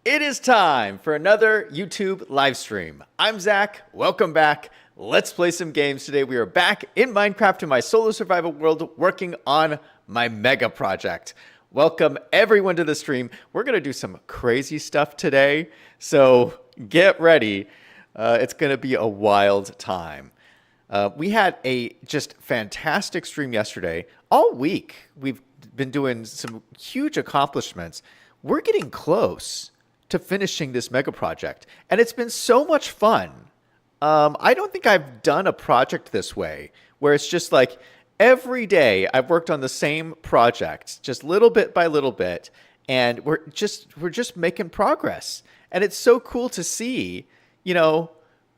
It is time for another YouTube live stream. I'm Zach. Welcome back. Let's play some games today. We are back in Minecraft in my solo survival world working on my mega project. Welcome everyone to the stream. We're going to do some crazy stuff today, so get ready. It's going to be a wild time. We had a just fantastic stream yesterday. All week, we've been doing some huge accomplishments. We're getting close to finishing this mega project, and it's been so much fun. I don't think I've done a project this way, where it's just like every day I've worked on the same project, just little bit by little bit, and we're just making progress. And it's so cool to see, you know,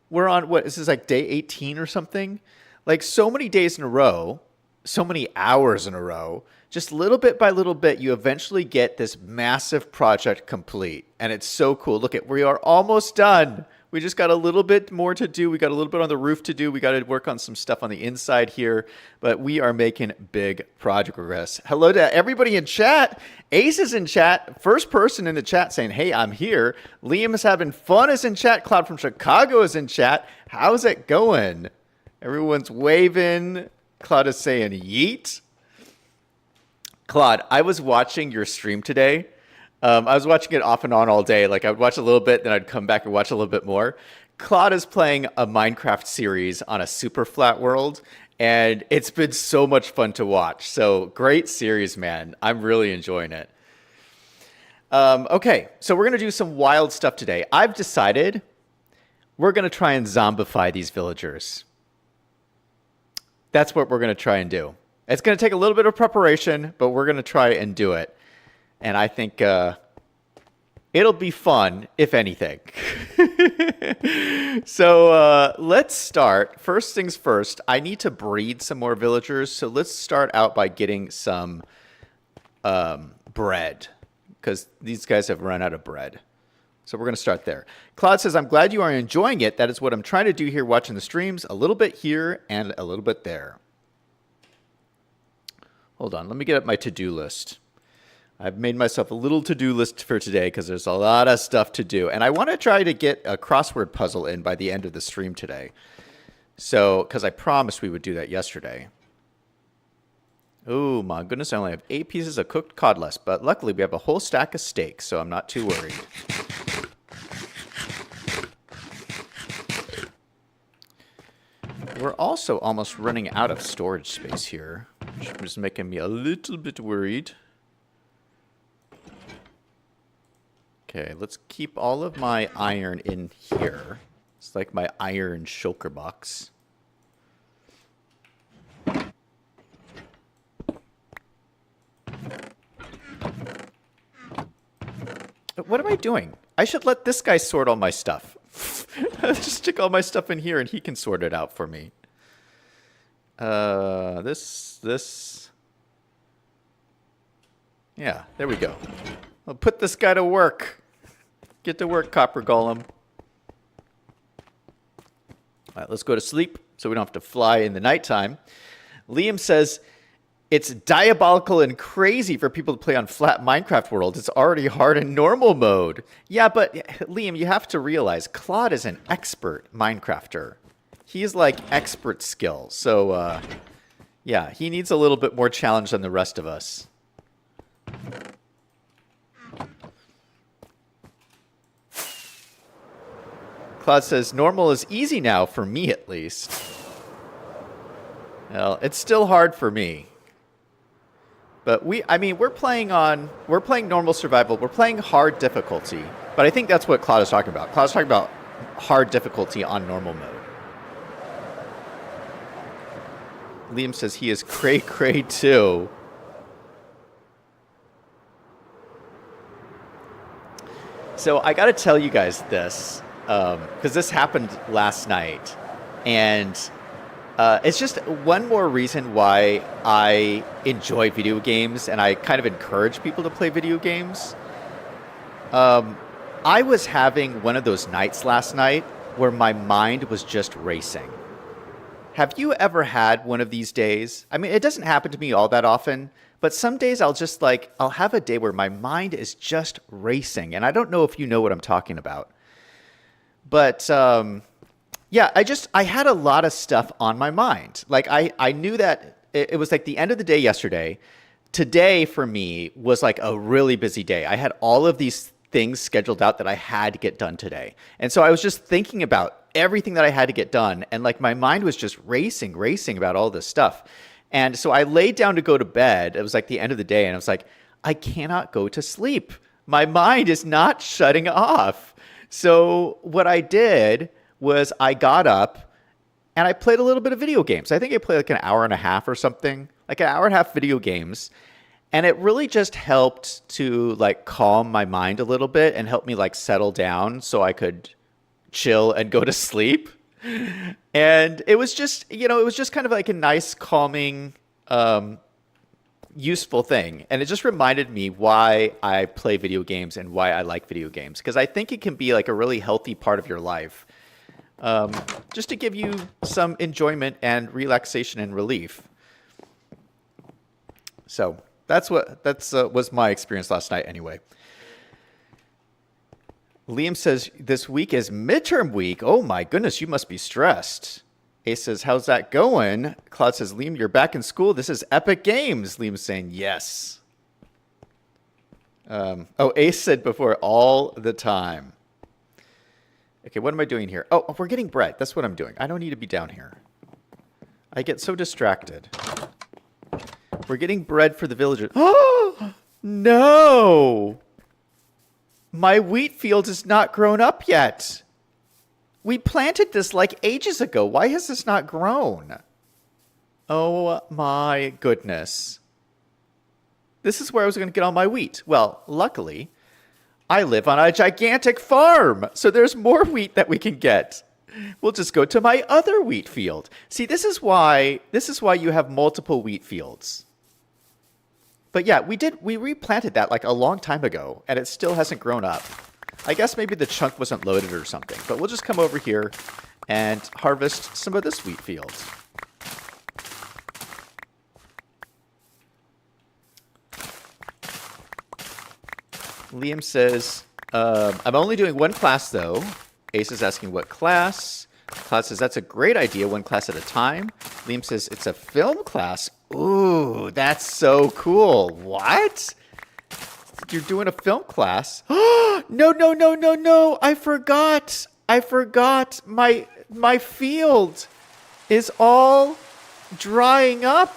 we're on, what, this is like day 18 or something? Like so many days in a row, so many hours in a row, just little bit by little bit, you eventually get this massive project complete. And it's so cool. Look at, we are almost done. We just got a little bit more to do. We got a little bit on the roof to do. We got to work on some stuff on the inside here, but we are making big progress. Hello to everybody in chat. Ace is in chat. First person in the chat saying, hey, I'm here. Liam is having fun is in chat. Cloud from Chicago is in chat. How's it going? Everyone's waving. Cloud is saying yeet. Claude, I was watching your stream today. I was watching it off and on all day. Like I would watch a little bit, then I'd come back and watch a little bit more. Claude is playing a Minecraft series on a super flat world, and it's been so much fun to watch. So great series, man. I'm really enjoying it. Okay, so we're going to do some wild stuff today. I've decided we're going to try and zombify these villagers. That's what we're going to try and do. It's going to take a little bit of preparation, but we're going to try and do it. And I think it'll be fun, if anything. So let's start. First things first, I need to breed some more villagers. So let's start out by getting some bread, because these guys have run out of bread. So we're going to start there. Claude says, I'm glad you are enjoying it. That is what I'm trying to do here watching the streams. A little bit here and a little bit there. Hold on. Let me get up my to-do list. I've made myself a little to-do list for today because there's a lot of stuff to do. And I want to try to get a crossword puzzle in by the end of the stream today. So, because I promised we would do that yesterday. Oh my goodness, I only have 8 pieces of cooked codless. But luckily we have a whole stack of steak, so I'm not too worried. We're also almost running out of storage space here, which is making me a little bit worried. Okay, let's keep all of my iron in here. It's like my iron shulker box. What am I doing? I should let this guy sort all my stuff. Just stick all my stuff in here and he can sort it out for me. This. Yeah, there we go. I'll put this guy to work. Get to work, Copper Golem. All right, let's go to sleep so we don't have to fly in the nighttime. Liam says, it's diabolical and crazy for people to play on flat Minecraft worlds. It's already hard in normal mode. Yeah, but Liam, you have to realize Claude is an expert Minecrafter. He's like expert skill. So, yeah, he needs a little bit more challenge than the rest of us. Claude says, normal is easy now, for me at least. Well, it's still hard for me. But we're playing normal survival. We're playing hard difficulty. But I think that's what Claude is talking about. Claude's talking about hard difficulty on normal mode. Liam says he is cray-cray too. So I got to tell you guys this. Because this happened last night, and it's just one more reason why I enjoy video games, and I kind of encourage people to play video games. I was having one of those nights last night where my mind was just racing. Have you ever had one of these days? I mean, it doesn't happen to me all that often, but some days I'll have a day where my mind is just racing. And I don't know if you know what I'm talking about. But yeah, I had a lot of stuff on my mind. Like I knew that it was like the end of the day yesterday. Today for me was like a really busy day. I had all of these things scheduled out that I had to get done today. And so I was just thinking about everything that I had to get done. And like my mind was just racing about all this stuff. And so I laid down to go to bed. It was like the end of the day. And I was like, I cannot go to sleep. My mind is not shutting off. So what I did was I got up and I played a little bit of video games. I think I played like an hour and a half or something, like an hour and a half video games. And it really just helped to like calm my mind a little bit and help me like settle down so I could chill and go to sleep. And it was just, it was just kind of like a nice, calming, useful thing. And it just reminded me why I play video games and why I like video games. Because I think it can be like a really healthy part of your life. Just to give you some enjoyment and relaxation and relief. So that's was my experience last night anyway. Liam says, this week is midterm week. Oh my goodness, you must be stressed. Ace says, how's that going? Claude says, Liam, you're back in school. This is Epic Games. Liam's saying, yes. Ace said before, all the time. Okay, what am I doing here? Oh, we're getting bread. That's what I'm doing. I don't need to be down here. I get so distracted. We're getting bread for the villagers. Oh, no. My wheat field is not grown up yet. We planted this like ages ago. Why has this not grown? Oh my goodness. This is where I was going to get all my wheat. Well, luckily, I live on a gigantic farm, so there's more wheat that we can get. We'll just go to my other wheat field. See, this is why you have multiple wheat fields. But yeah, we replanted that like a long time ago, and it still hasn't grown up. I guess maybe the chunk wasn't loaded or something, but we'll just come over here and harvest some of this wheat field. Liam says, I'm only doing one class though. Ace is asking what class. Claude says, that's a great idea, one class at a time. Liam says, it's a film class. Ooh, that's so cool. What? You're doing a film class? No. I forgot. My field is all drying up.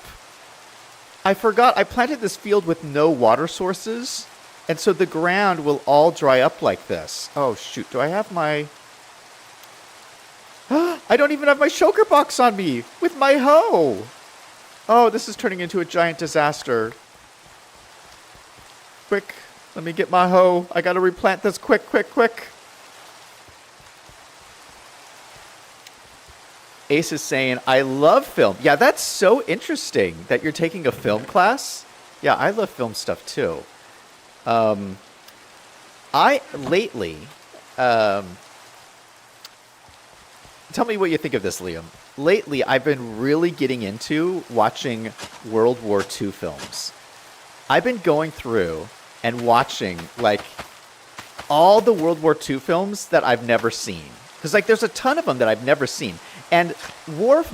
I forgot. I planted this field with no water sources. And so the ground will all dry up like this. Oh, shoot. Do I have my... I don't even have my shulker box on me with my hoe. Oh, this is turning into a giant disaster. Quick, let me get my hoe. I gotta replant this quick. Ace is saying, I love film. Yeah, that's so interesting that you're taking a film class. Yeah, I love film stuff too. Tell me what you think of this, Liam. Lately, I've been really getting into watching World War II films. I've been going through and watching, like, all the World War II films that I've never seen. Because, like, there's a ton of them that I've never seen. And war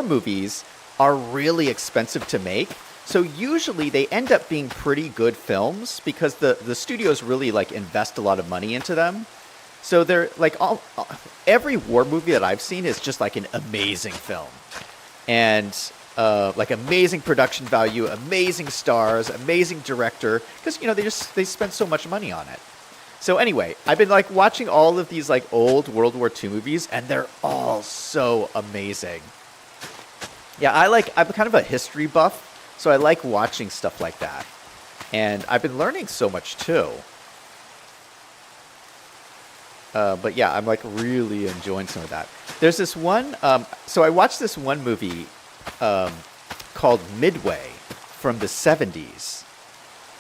movies are really expensive to make. So usually they end up being pretty good films because the studios really, like, invest a lot of money into them. So they're like every war movie that I've seen is just like an amazing film, and like amazing production value, amazing stars, amazing director, because they spend so much money on it. So anyway, I've been like watching all of these like old World War II movies, and they're all so amazing. Yeah, I'm kind of a history buff, so I like watching stuff like that, and I've been learning so much too. But yeah, I'm like really enjoying some of that. There's this one, so I watched this one movie called Midway from the 70s.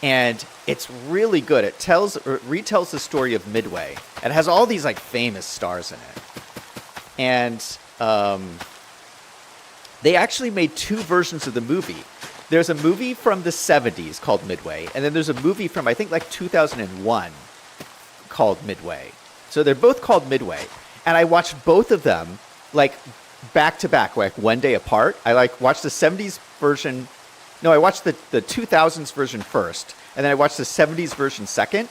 And it's really good. It retells the story of Midway. And it has all these like famous stars in it. And They actually made two versions of the movie. There's a movie from the 70s called Midway, and then there's a movie from, I think, like 2001 called Midway. So they're both called Midway. And I watched both of them, like, back to back, like one day apart. I, like, watched the 70s version. No, I watched the 2000s version first, and then I watched the 70s version second.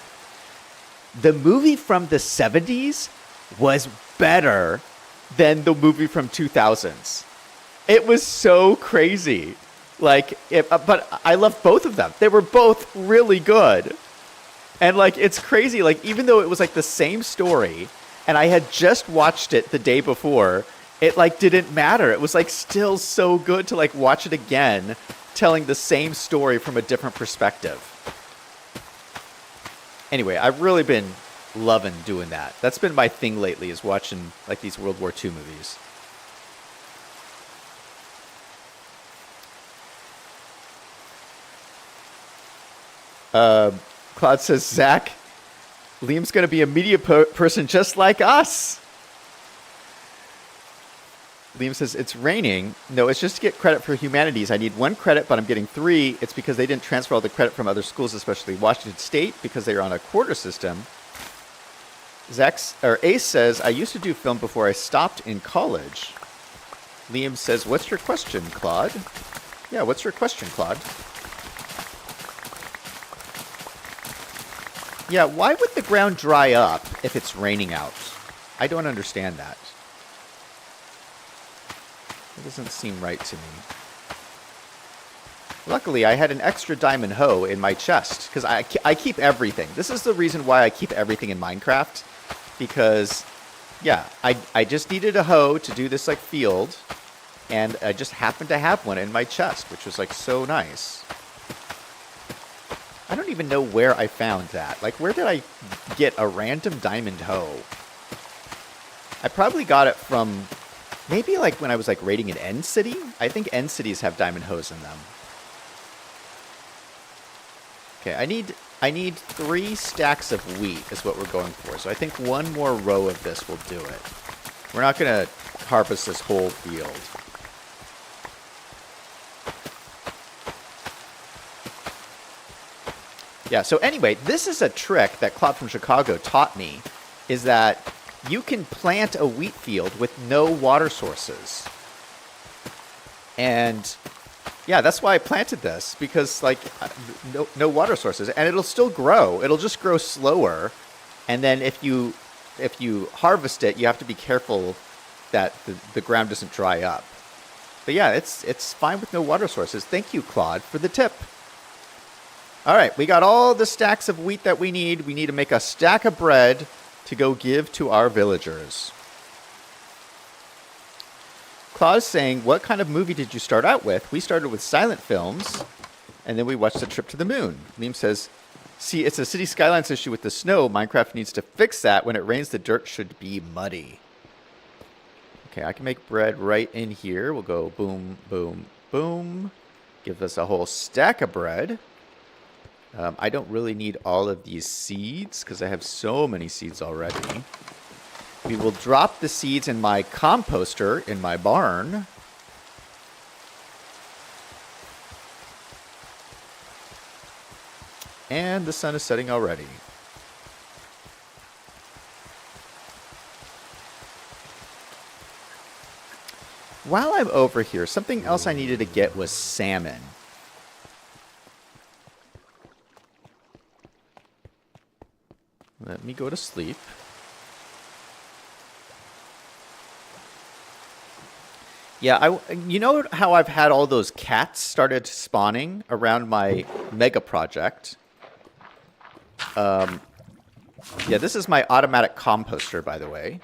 The movie from the 70s was better than the movie from 2000s. It was so crazy. Like, but I loved both of them. They were both really good. And, like, it's crazy. Like, even though it was, like, the same story, and I had just watched it the day before, it, like, didn't matter. It was, like, still so good to, like, watch it again, telling the same story from a different perspective. Anyway, I've really been loving doing that. That's been my thing lately, is watching, like, these World War II movies. Claude says, Zach, Liam's going to be a media person just like us. Liam says, it's raining. No, it's just to get credit for humanities. I need 1 credit, but I'm getting 3. It's because they didn't transfer all the credit from other schools, especially Washington State, because they are on a quarter system. Ace says, I used to do film before I stopped in college. Liam says, what's your question, Claude? Yeah, what's your question, Claude? Yeah, why would the ground dry up if it's raining out? I don't understand that. It doesn't seem right to me. Luckily, I had an extra diamond hoe in my chest, because I keep everything. This is the reason why I keep everything in Minecraft, because, yeah, I just needed a hoe to do this, like, field, and I just happened to have one in my chest, which was, like, so nice. I don't even know where I found that. Like, where did I get a random diamond hoe? I probably got it from maybe, like, when I was, like, raiding an End City. I think End Cities have diamond hoes in them. Okay, I need 3 stacks of wheat is what we're going for. So I think 1 more row of this will do it. We're not going to harvest this whole field. Yeah, so anyway, this is a trick that Claude from Chicago taught me, is that you can plant a wheat field with no water sources. And yeah, that's why I planted this, because, like, no water sources, and it'll still grow. It'll just grow slower. And then if you harvest it, you have to be careful that the ground doesn't dry up. But yeah, it's fine with no water sources. Thank you, Claude, for the tip. All right, we got all the stacks of wheat that we need. We need to make a stack of bread to go give to our villagers. Claude's saying, what kind of movie did you start out with? We started with silent films, and then we watched The Trip to the Moon. Liam says, see, it's a city skylines issue with the snow. Minecraft needs to fix that. When it rains, the dirt should be muddy. Okay, I can make bread right in here. We'll go boom, boom, boom. Give us a whole stack of bread. I don't really need all of these seeds because I have so many seeds already. We will drop the seeds in my composter in my barn. And the sun is setting already. While I'm over here, something else I needed to get was salmon. Let me go to sleep. Yeah, you know how I've had all those cats started spawning around my mega project? Yeah, this is my automatic composter, by the way.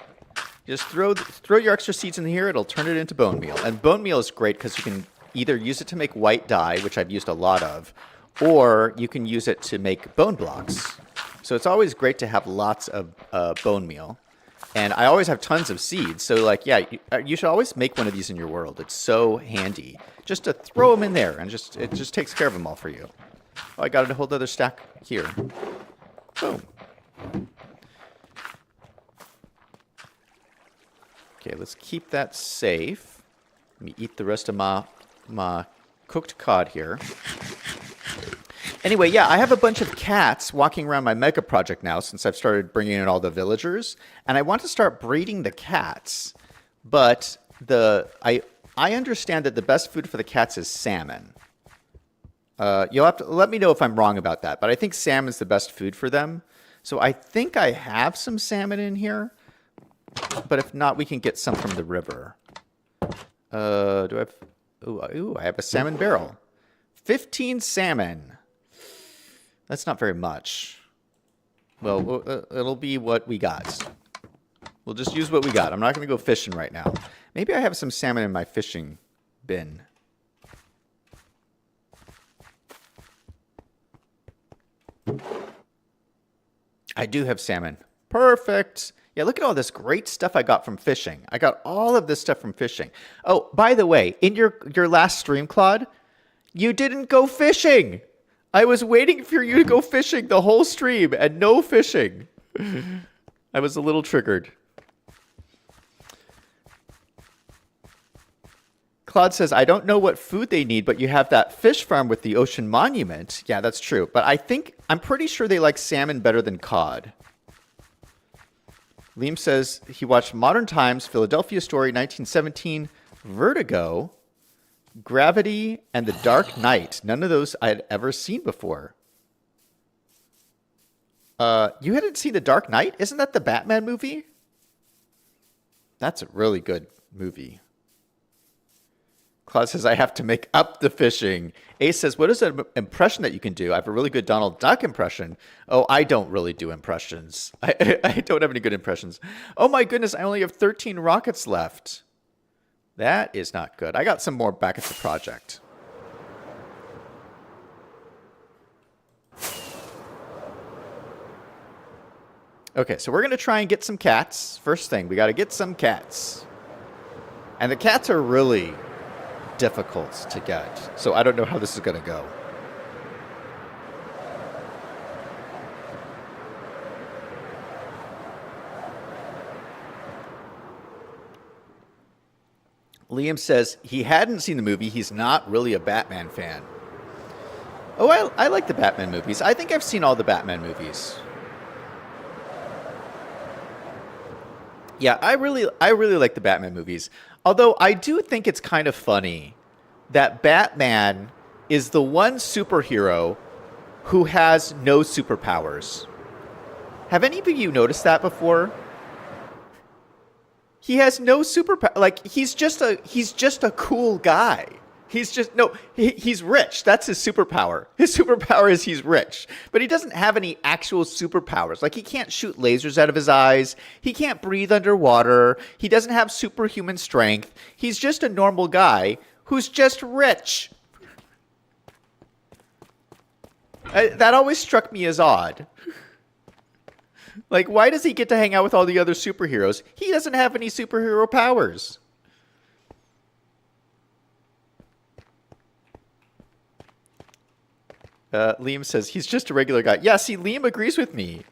Just throw your extra seeds in here. It'll turn it into bone meal. And bone meal is great because you can either use it to make white dye, which I've used a lot of, or you can use it to make bone blocks. So it's always great to have lots of bone meal. And I always have tons of seeds. So, like, yeah, you should always make one of these in your world. It's so handy. Just to throw them in there, and it just takes care of them all for you. Oh, I got a whole other stack here. Boom. Okay, let's keep that safe. Let me eat the rest of my cooked cod here. Anyway, yeah, I have a bunch of cats walking around my mega project now since I've started bringing in all the villagers, and I want to start breeding the cats. But I understand that the best food for the cats is salmon. You'll have to let me know if I'm wrong about that, but I think salmon's the best food for them. So I think I have some salmon in here, but if not, we can get some from the river. Do I have... Ooh, I have a salmon barrel. 15 salmon. That's not very much. Well, it'll be what we got. We'll just use what we got. I'm not going to go fishing right now. Maybe I have some salmon in my fishing bin. I do have salmon. Perfect. Yeah, look at all this great stuff I got from fishing. I got all of this stuff from fishing. Oh, by the way, in your last stream, Claude, you didn't go fishing. I was waiting for you to go fishing the whole stream and no fishing. I was a little triggered. Claude says, I don't know what food they need, but you have that fish farm with the ocean monument. Yeah, that's true. But I'm pretty sure they like salmon better than cod. Liam says he watched Modern Times, Philadelphia Story, 1917, Vertigo, Gravity, and The Dark Knight. None of those I had ever seen before. You hadn't seen The Dark Knight? Isn't that the Batman movie? That's a really good movie. Claude says, I have to make up the fishing. Ace says, what is an impression that you can do? I have a really good Donald Duck impression. Oh, I don't really do impressions. I don't have any good impressions. Oh my goodness, I only have 13 rockets left. That is not good. I got some more back at the project. Okay, so we're going to try and get some cats. First thing, we got to get some cats. And the cats are really difficult to get. So I don't know how this is going to go. Liam says he hadn't seen the movie. He's not really a Batman fan. Oh, I like the Batman movies. I think I've seen all the Batman movies. Yeah, I really like the Batman movies. Although I do think it's kind of funny that Batman is the one superhero who has no superpowers. Have any of you noticed that before? He has no superpower. Like he's just a cool guy. He's rich. That's his superpower. His superpower is he's rich. But he doesn't have any actual superpowers. Like he can't shoot lasers out of his eyes. He can't breathe underwater. He doesn't have superhuman strength. He's just a normal guy who's just rich. That always struck me as odd. Like, why does he get to hang out with all the other superheroes? He doesn't have any superhero powers. Liam says, he's just a regular guy. Yeah, see, Liam agrees with me.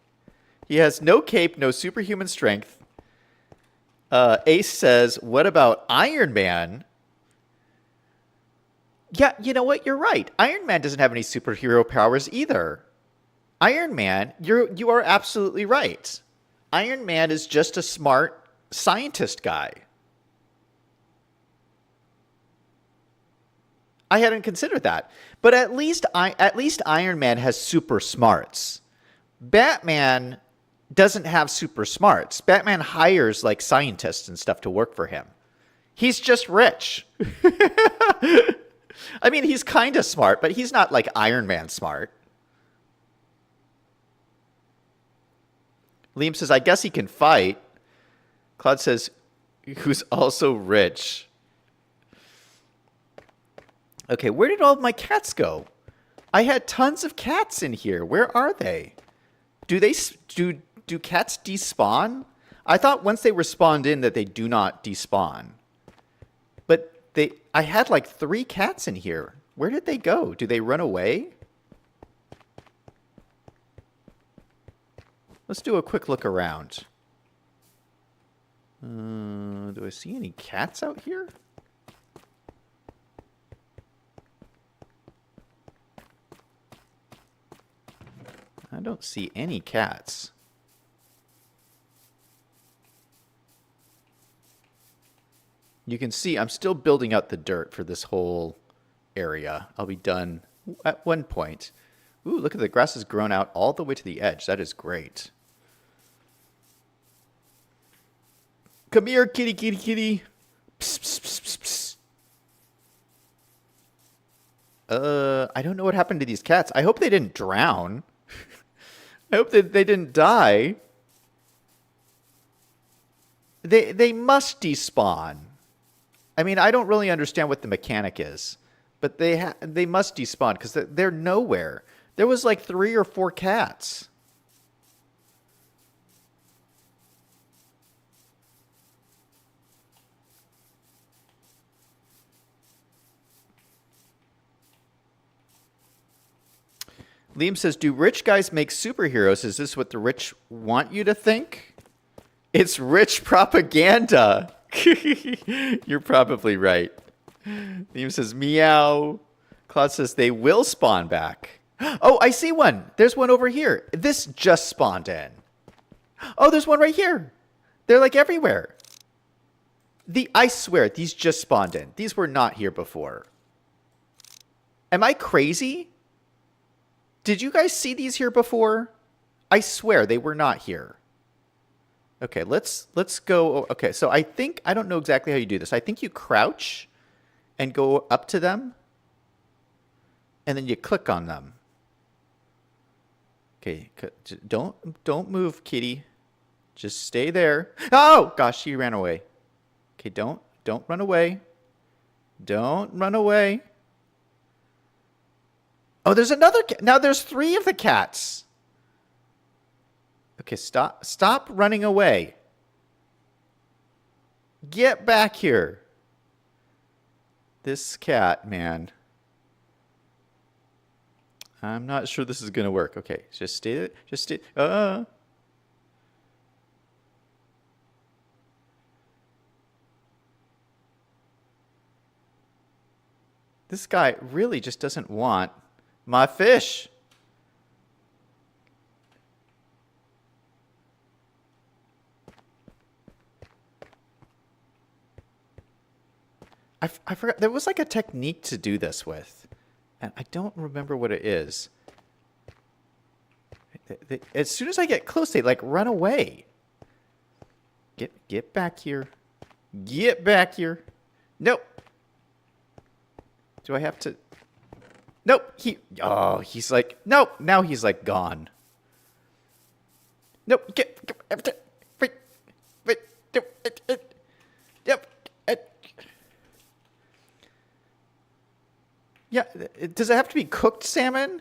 He has no cape, no superhuman strength. Ace says, what about Iron Man? Yeah, you know what? You're right. Iron Man doesn't have any superhero powers either. Iron Man, you are absolutely right. Iron Man is just a smart scientist guy. I hadn't considered that. But at least Iron Man has super smarts. Batman doesn't have super smarts. Batman hires like scientists and stuff to work for him. He's just rich. I mean, he's kind of smart, but he's not like Iron Man smart. Liam says, I guess he can fight. Claude says, who's also rich. Okay, where did all of my cats go? I had tons of cats in here. Where are they? Do cats despawn? I thought once they were spawned in that they do not despawn. But I had like 3 cats in here. Where did they go? Do they run away? Let's do a quick look around. Do I see any cats out here? I don't see any cats. You can see I'm still building out the dirt for this whole area. I'll be done at one point. Ooh, look at the grass has grown out all the way to the edge. That is great. Come here, kitty, kitty, kitty. Psst, psst, psst, psst, psst. I don't know what happened to these cats. I hope they didn't drown. I hope that they didn't die. They must despawn. I mean, I don't really understand what the mechanic is, but they must despawn because they're nowhere. There was like 3 or 4 cats. Liam says, do rich guys make superheroes? Is this what the rich want you to think? It's rich propaganda. You're probably right. Liam says, meow. Claude says, they will spawn back. Oh, I see one. There's one over here. This just spawned in. Oh, there's one right here. They're like everywhere. I swear, these just spawned in. These were not here before. Am I crazy? Did you guys see these here before? I swear they were not here. Okay, let's go. Okay, so I don't know exactly how you do this. I think you crouch and go up to them and then you click on them. Okay, don't move, kitty. Just stay there. Oh, gosh, she ran away. Okay, don't run away. Don't run away. Oh, there's another cat. Now there's 3 of the cats. Okay, stop running away. Get back here. This cat, man. I'm not sure this is going to work. Okay, just stay. This guy really just doesn't want my fish. I forgot. There was like a technique to do this with. And I don't remember what it is. As soon as I get close, they like run away. Get back here. Get back here. Nope. Do I have to? Nope. He's like, nope. Now he's like gone. Nope. Yeah, does it have to be cooked salmon?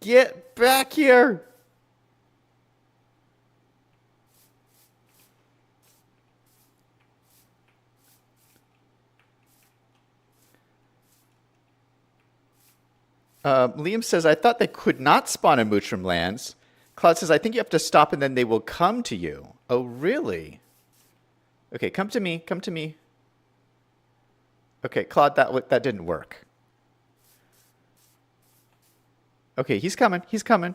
Get back here. Liam says, I thought they could not spawn in Mootram lands. Claude says, I think you have to stop and then they will come to you. Oh, really? Okay, come to me. Come to me. Okay, Claude, that didn't work. Okay, he's coming. He's coming.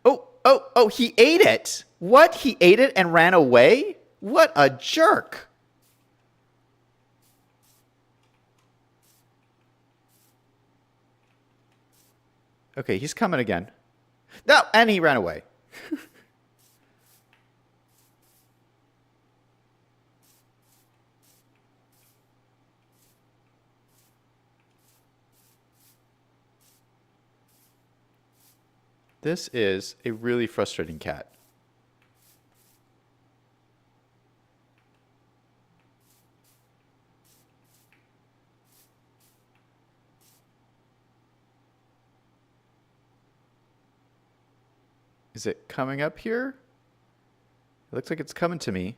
Oh, he ate it. What? He ate it and ran away? What a jerk. Okay, he's coming again. No, and he ran away. This is a really frustrating cat. Is it coming up here? It looks like it's coming to me.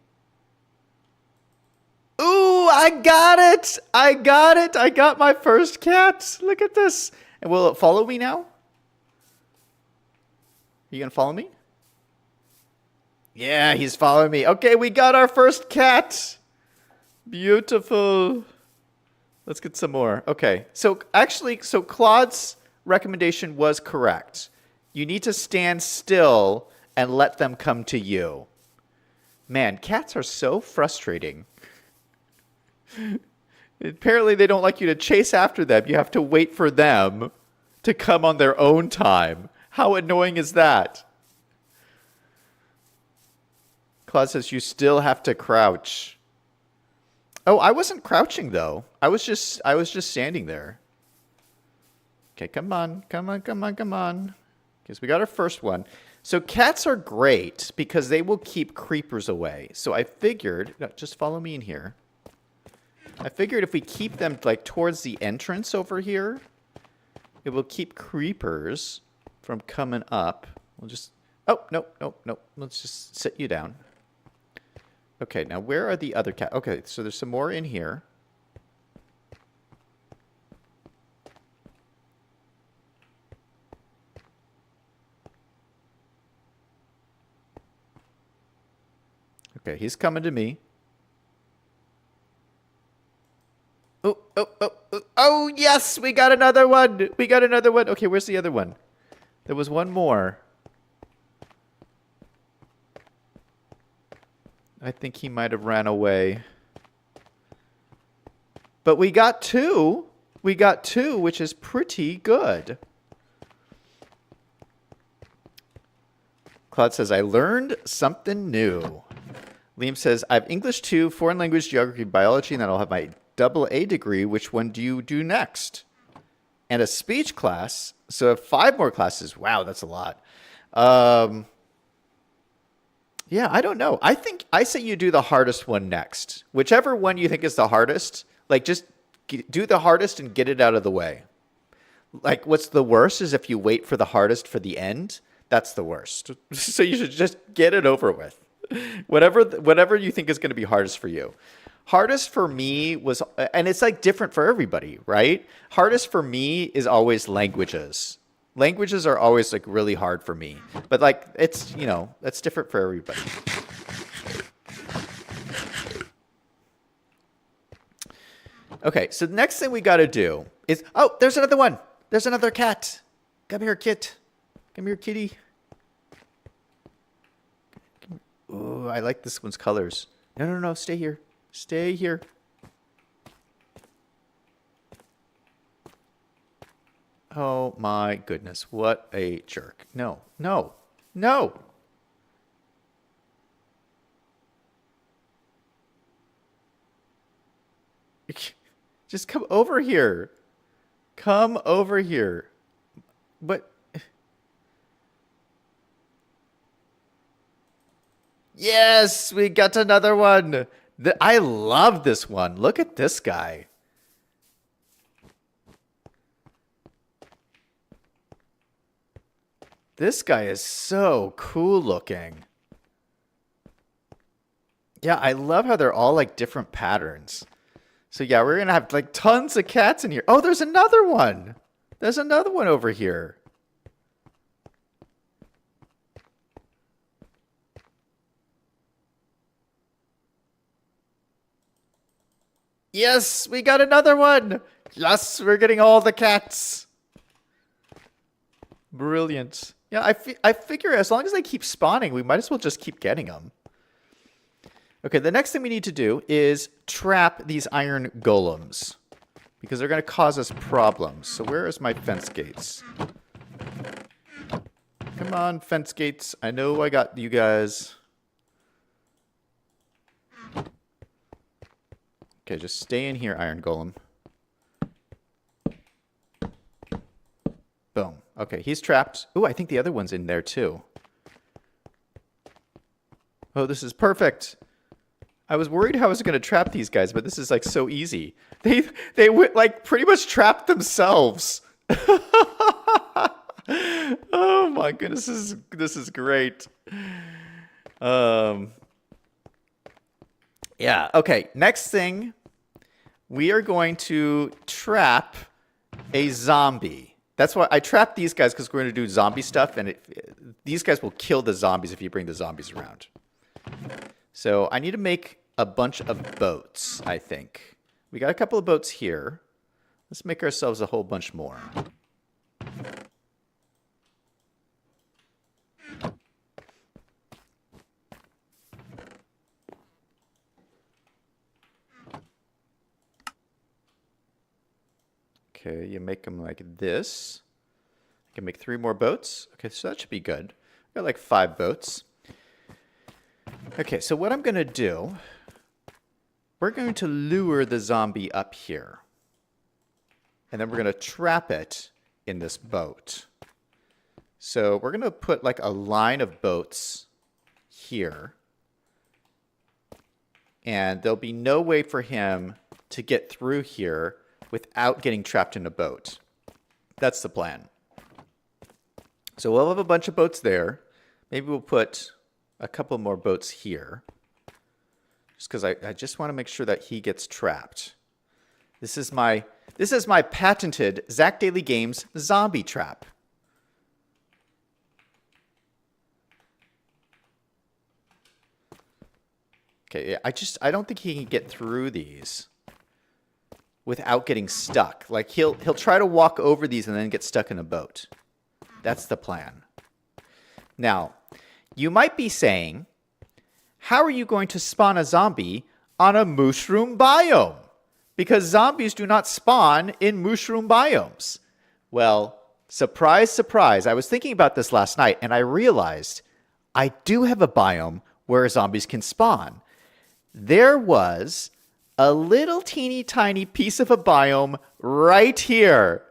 Ooh, I got it! I got it! I got my first cat! Look at this! And will it follow me now? Are you gonna follow me? Yeah, he's following me. Okay, we got our first cat! Beautiful. Let's get some more. Okay, so actually, Claude's recommendation was correct. You need to stand still and let them come to you. Man, cats are so frustrating. Apparently, they don't like you to chase after them. You have to wait for them to come on their own time. How annoying is that? Claude says you still have to crouch. Oh, I wasn't crouching though. I was just standing there. Okay, come on. Okay, so we got our first one. So cats are great because they will keep creepers away. So I figured, no, just follow me in here. I figured if we keep them like towards the entrance over here, it will keep creepers from coming up. We'll just, oh, no. Let's just sit you down. Okay, now where are the other cats? Okay, so there's some more in here. Okay, he's coming to me. Oh, yes, we got another one. Okay, where's the other one? There was one more. I think he might have ran away. But we got two. Which is pretty good. Claude says, I learned something new. Liam says, I have English 2, foreign language, geography, biology, and then I'll have my AA degree. Which one do you do next? And a speech class. So I have 5 more classes. Wow, that's a lot. Yeah, I don't know. I say you do the hardest one next. Whichever one you think is the hardest, like just do the hardest and get it out of the way. Like what's the worst is if you wait for the hardest for the end. That's the worst. So you should just get it over with. Whatever you think is going to be hardest for you. Hardest for me was, and it's like different for everybody, right? Hardest for me is always languages. Languages are always like really hard for me, but like it's, you know, that's different for everybody. Okay, so the next thing we got to do is, oh, there's another one. There's another cat. Come here, kit. Come here, kitty. Ooh, I like this one's colors. No, stay here. Stay here. Oh my goodness, what a jerk. No. Just come over here. But yes, we got another one. I love this one. Look at this guy. This guy is so cool looking. Yeah, I love how they're all like different patterns. So yeah, we're going to have like tons of cats in here. Oh, there's another one. There's another one over here. Yes, we got another one. Yes, we're getting all the cats. Brilliant. Yeah, I figure as long as they keep spawning, we might as well just keep getting them. Okay, the next thing we need to do is trap these iron golems because they're going to cause us problems. So where is my fence gates? Come on, fence gates. I know I got you guys. Okay, just stay in here, iron golem. Boom. Okay, he's trapped. Ooh, I think the other one's in there too. Oh, this is perfect. I was worried how I was going to trap these guys, but this is like so easy. They like pretty much trapped themselves. Oh my goodness, this is great. Yeah, okay. Next thing, we are going to trap a zombie. That's why I trapped these guys, because we're going to do zombie stuff, and these guys will kill the zombies if you bring the zombies around. So I need to make a bunch of boats, I think. We got a couple of boats here. Let's make ourselves a whole bunch more. Okay, you make them like this. I can make 3 more boats. Okay, so that should be good. Got like 5 boats. Okay, so what I'm going to do, we're going to lure the zombie up here. And then we're going to trap it in this boat. So we're going to put like a line of boats here. And there'll be no way for him to get through here without getting trapped in a boat. That's the plan. So we'll have a bunch of boats there. Maybe we'll put a couple more boats here. Just because I just want to make sure that he gets trapped. This is my patented Zach Daily Games zombie trap. Okay, yeah, I don't think he can get through these without getting stuck. Like he'll try to walk over these and then get stuck in a boat. That's the plan. Now, you might be saying, how are you going to spawn a zombie on a mushroom biome? Because zombies do not spawn in mushroom biomes. Well, surprise, surprise. I was thinking about this last night and I realized I do have a biome where zombies can spawn. There was a little teeny tiny piece of a biome right here.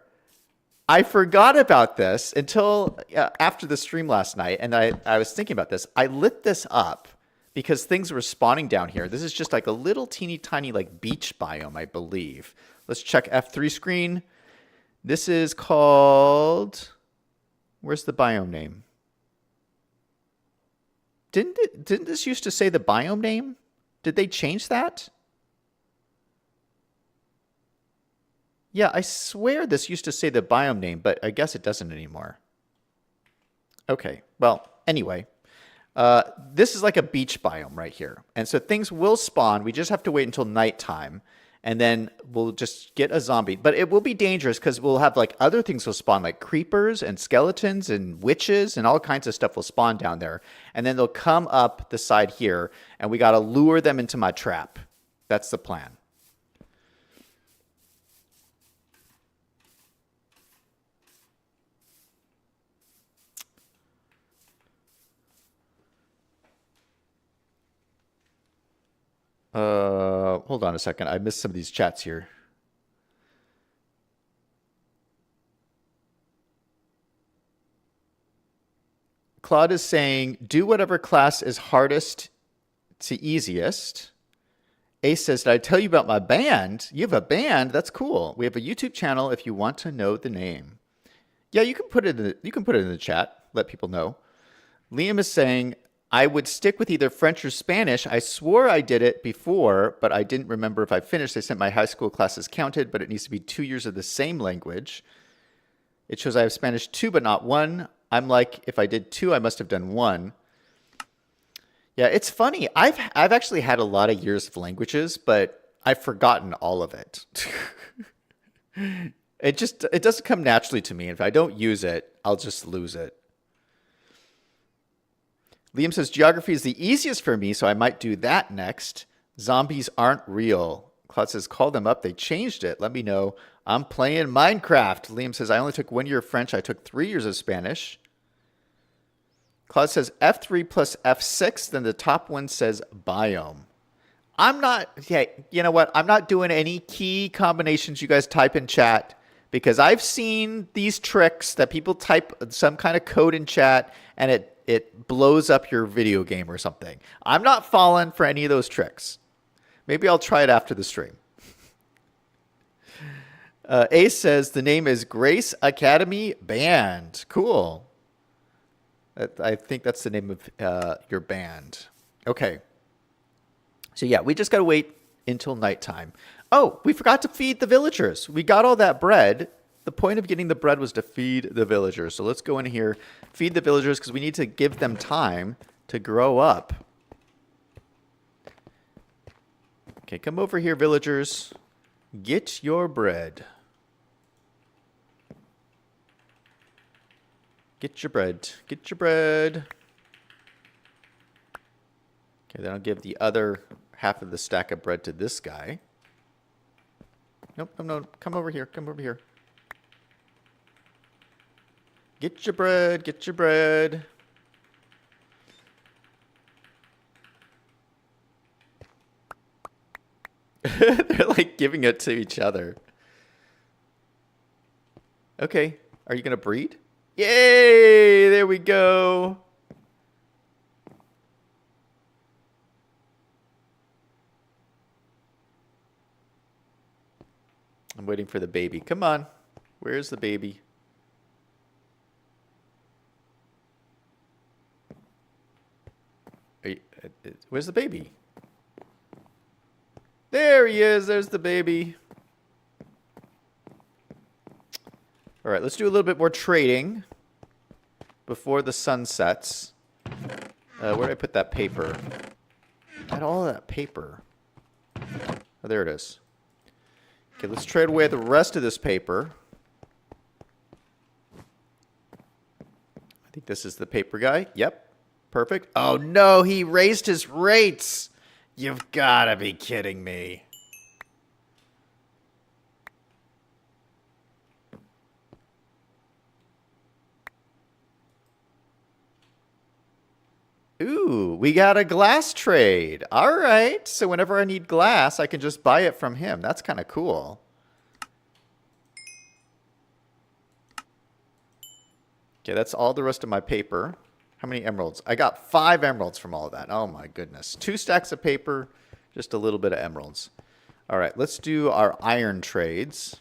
I forgot about this until after the stream last night, and I was thinking about this. I lit this up because things were spawning down here. This is just like a little teeny tiny like beach biome, I believe. Let's check F3 screen. This is called... Where's the biome name? Didn't this used to say the biome name? Did they change that? Yeah, I swear this used to say the biome name, but I guess it doesn't anymore. Okay, well, anyway. This is like a beach biome right here. And so things will spawn. We just have to wait until nighttime. And then we'll just get a zombie. But it will be dangerous because we'll have like other things will spawn, like creepers and skeletons and witches and all kinds of stuff will spawn down there. And then they'll come up the side here. And we got to lure them into my trap. That's the plan. Hold on a second. I missed some of these chats here. Claude is saying, do whatever class is hardest to easiest. Ace says, did I tell you about my band? You have a band? That's cool. We have a YouTube channel if you want to know the name. Yeah, you can put it in the chat. Let people know. Liam is saying, I would stick with either French or Spanish. I swore I did it before, but I didn't remember if I finished. They sent my high school classes counted, but it needs to be 2 years of the same language. It shows I have Spanish 2, but not 1. I'm like, if I did 2, I must have done 1. Yeah, it's funny. I've actually had a lot of years of languages, but I've forgotten all of it. It doesn't come naturally to me. If I don't use it, I'll just lose it. Liam says, geography is the easiest for me, so I might do that next. Zombies aren't real. Claude says, call them up. They changed it. Let me know. I'm playing Minecraft. Liam says, I only took 1 year of French. I took 3 years of Spanish. Claude says, F3 plus F6. Then the top one says biome. I'm not, yeah, you know what? I'm not doing any key combinations you guys type in chat because I've seen these tricks that people type some kind of code in chat and it blows up your video game or something. I'm not falling for any of those tricks. Maybe I'll try it after the stream. Ace says the name is Grace Academy Band. Cool. I think that's the name of your band. Okay. So yeah, we just got to wait until nighttime. Oh, we forgot to feed the villagers. We got all that bread. The point of getting the bread was to feed the villagers. So let's go in here, feed the villagers because we need to give them time to grow up. Okay, come over here, villagers. Get your bread. Get your bread. Get your bread. Okay, then I'll give the other half of the stack of bread to this guy. Nope, no, come over here. Come over here. Get your bread, get your bread. They're like giving it to each other. Okay, are you gonna breed? Yay! There we go. I'm waiting for the baby. Come on. Where's the baby? Where's the baby? There he is. There's the baby. All right, let's do a little bit more trading before the sun sets. Where did I put that paper? I had all of that paper. Oh, there it is. Okay, let's trade away the rest of this paper. I think this is the paper guy. Yep. Perfect. Oh, no, he raised his rates. You've got to be kidding me. Ooh, we got a glass trade. All right. So whenever I need glass, I can just buy it from him. That's kind of cool. Okay, that's all the rest of my paper. How many emeralds? I got 5 emeralds from all of that. Oh my goodness. 2 stacks of paper, just a little bit of emeralds. All right, let's do our iron trades.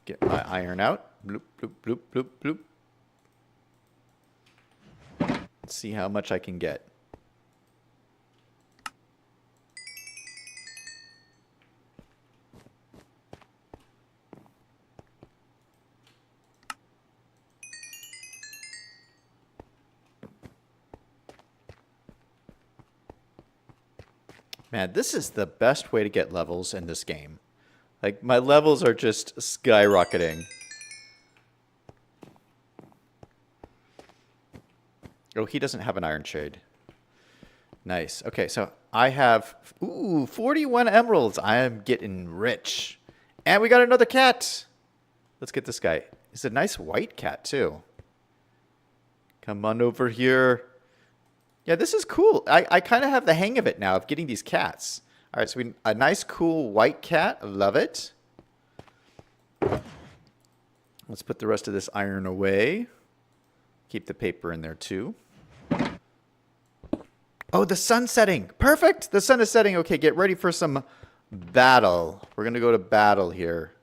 Get my iron out. Bloop, bloop, bloop, bloop, bloop. Let's see how much I can get. Man, this is the best way to get levels in this game. Like, my levels are just skyrocketing. Oh, he doesn't have an iron trade. Nice. Okay, so I have, 41 emeralds. I am getting rich. And we got another cat. Let's get this guy. He's a nice white cat, too. Come on over here. Yeah, this is cool. I kind of have the hang of it now of getting these cats. All right, so a nice, cool white cat. I love it. Let's put the rest of this iron away. Keep the paper in there, too. Oh, the sun's setting. Perfect. The sun is setting. Okay, get ready for some battle. We're going to go to battle here.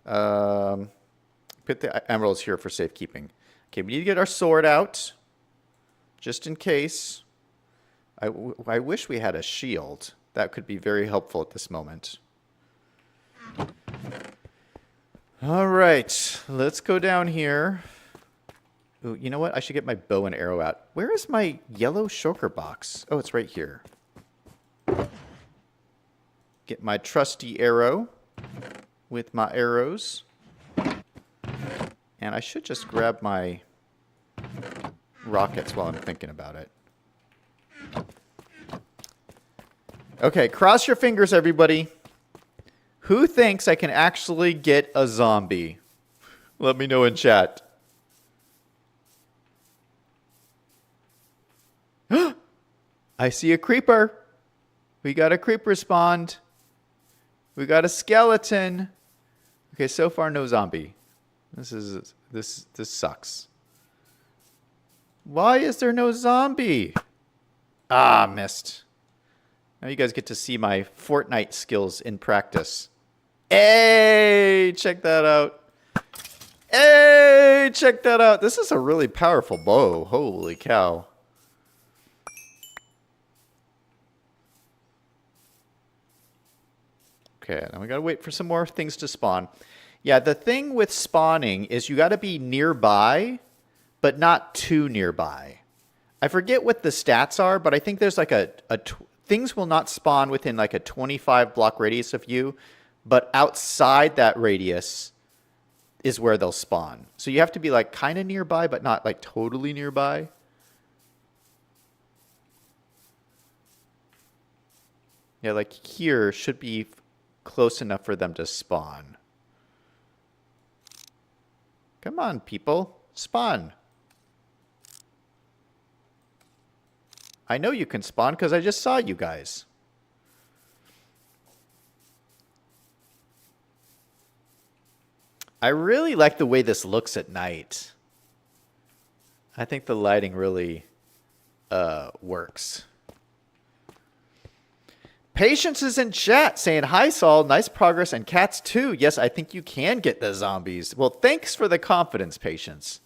Put the emeralds here for safekeeping. Okay, we need to get our sword out. Just in case. I wish we had a shield. That could be very helpful at this moment. All right. Let's go down here. Ooh, you know what? I should get my bow and arrow out. Where is my yellow shulker box? Oh, it's right here. Get my trusty arrow with my arrows. And I should just grab my rockets while I'm thinking about it. Okay, cross your fingers, everybody. Who thinks I can actually get a zombie? Let me know in chat. I see a creeper. We got a creeper spawned. We got a skeleton. Okay, so far no zombie. This sucks. Why is there no zombie? Ah, missed. Now you guys get to see my Fortnite skills in practice. Hey, check that out. Hey, check that out. This is a really powerful bow. Holy cow. Okay, now we gotta wait for some more things to spawn. Yeah, the thing with spawning is you gotta be nearby, but not too nearby. I forget what the stats are, but I think there's like things will not spawn within like a 25 block radius of you, but outside that radius is where they'll spawn. So you have to be like kind of nearby, but not like totally nearby. Yeah, like here should be close enough for them to spawn. Come on, people. Spawn. I know you can spawn because I just saw you guys. I really like the way this looks at night. I think the lighting really works. Patience is in chat saying, hi, Saul. Nice progress. And cats, too. Yes, I think you can get the zombies. Well, thanks for the confidence, Patience.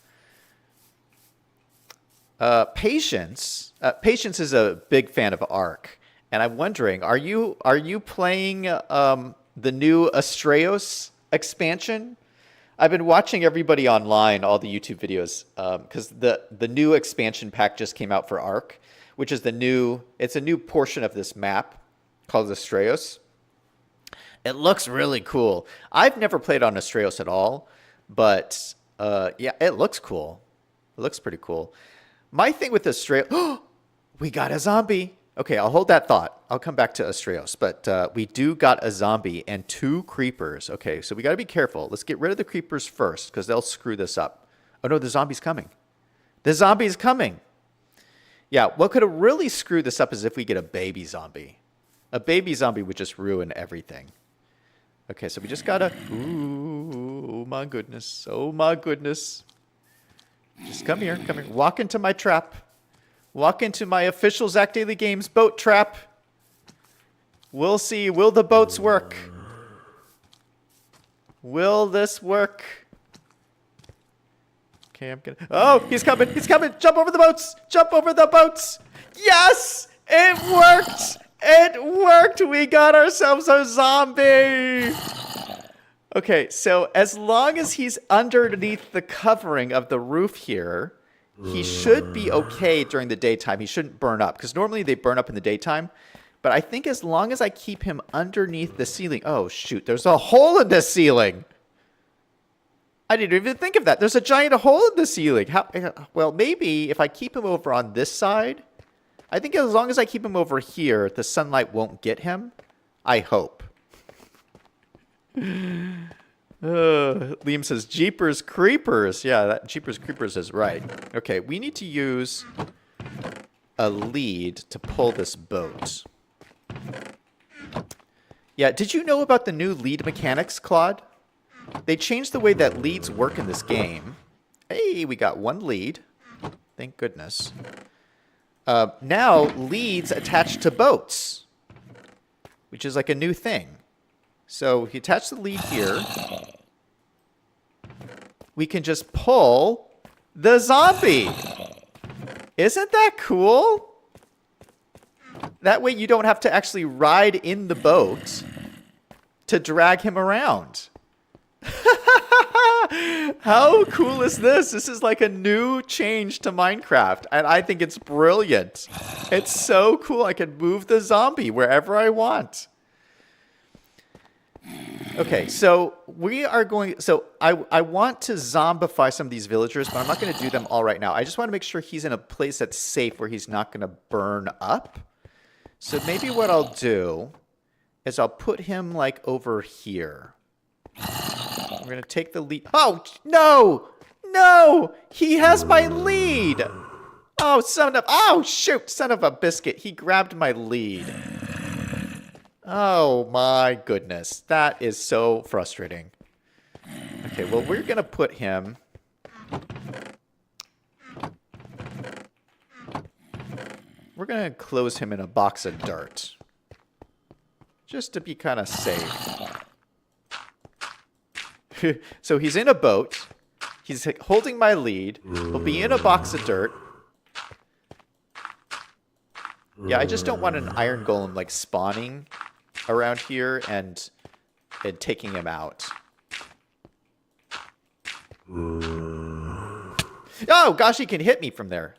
Patience is a big fan of Ark. And I'm wondering, are you playing the new Astraeos expansion? I've been watching everybody online, all the YouTube videos, because the new expansion pack just came out for Ark, which is it's a new portion of this map called Astraeos. It looks really cool. I've never played on Astraeos at all, but yeah, it looks cool. It looks pretty cool. My thing with Astraeos, we got a zombie. Okay, I'll hold that thought. I'll come back to Astraeos, but we do got a zombie and 2 creepers. Okay, so we got to be careful. Let's get rid of the creepers first because they'll screw this up. Oh no, the zombie's coming. The zombie's coming. Yeah, what could have really screwed this up is if we get a baby zombie. A baby zombie would just ruin everything. Okay, so we just gotta... Ooh, my goodness. Oh, my goodness. Just come here. Come here. Walk into my trap. Walk into my official Zach Daily Games boat trap. We'll see. Will the boats work? Will this work? Okay, I'm gonna... Oh, he's coming. He's coming. Jump over the boats. Jump over the boats. Yes! It worked! It worked! We got ourselves a zombie! Okay, so as long as he's underneath the covering of the roof here, he should be okay during the daytime. He shouldn't burn up, because normally they burn up in the daytime. But I think as long as I keep him underneath the ceiling... Oh, shoot, there's a hole in the ceiling! I didn't even think of that. There's a giant hole in the ceiling. Well, maybe if I keep him over on this side... I think as long as I keep him over here, the sunlight won't get him. I hope. Liam says, Jeepers Creepers. Yeah, that Jeepers Creepers is right. Okay, we need to use a lead to pull this boat. Yeah, did you know about the new lead mechanics, Claude? They changed the way that leads work in this game. Hey, we got 1 lead. Thank goodness. Now, leads attach to boats, which is like a new thing. So if you attach the lead here, we can just pull the zombie. Isn't that cool? That way you don't have to actually ride in the boat to drag him around. How cool is this? This is like a new change to Minecraft, and I think it's brilliant. It's so cool. I can move the zombie wherever I want. Okay, so we are going... So I want to zombify some of these villagers, but I'm not going to do them all right now. I just want to make sure he's in a place that's safe where he's not going to burn up. So maybe what I'll do is I'll put him like over here. I'm going to take the lead. Oh, no! No! He has my lead! Oh, oh, shoot! Son of a biscuit. He grabbed my lead. Oh, my goodness. That is so frustrating. Okay, well, we're going to put him... We're going to close him in a box of dirt. Just to be kind of safe. So he's in a boat. He's holding my lead. He'll be in a box of dirt. Yeah, I just don't want an iron golem like spawning around here and taking him out. Oh, gosh, he can hit me from there.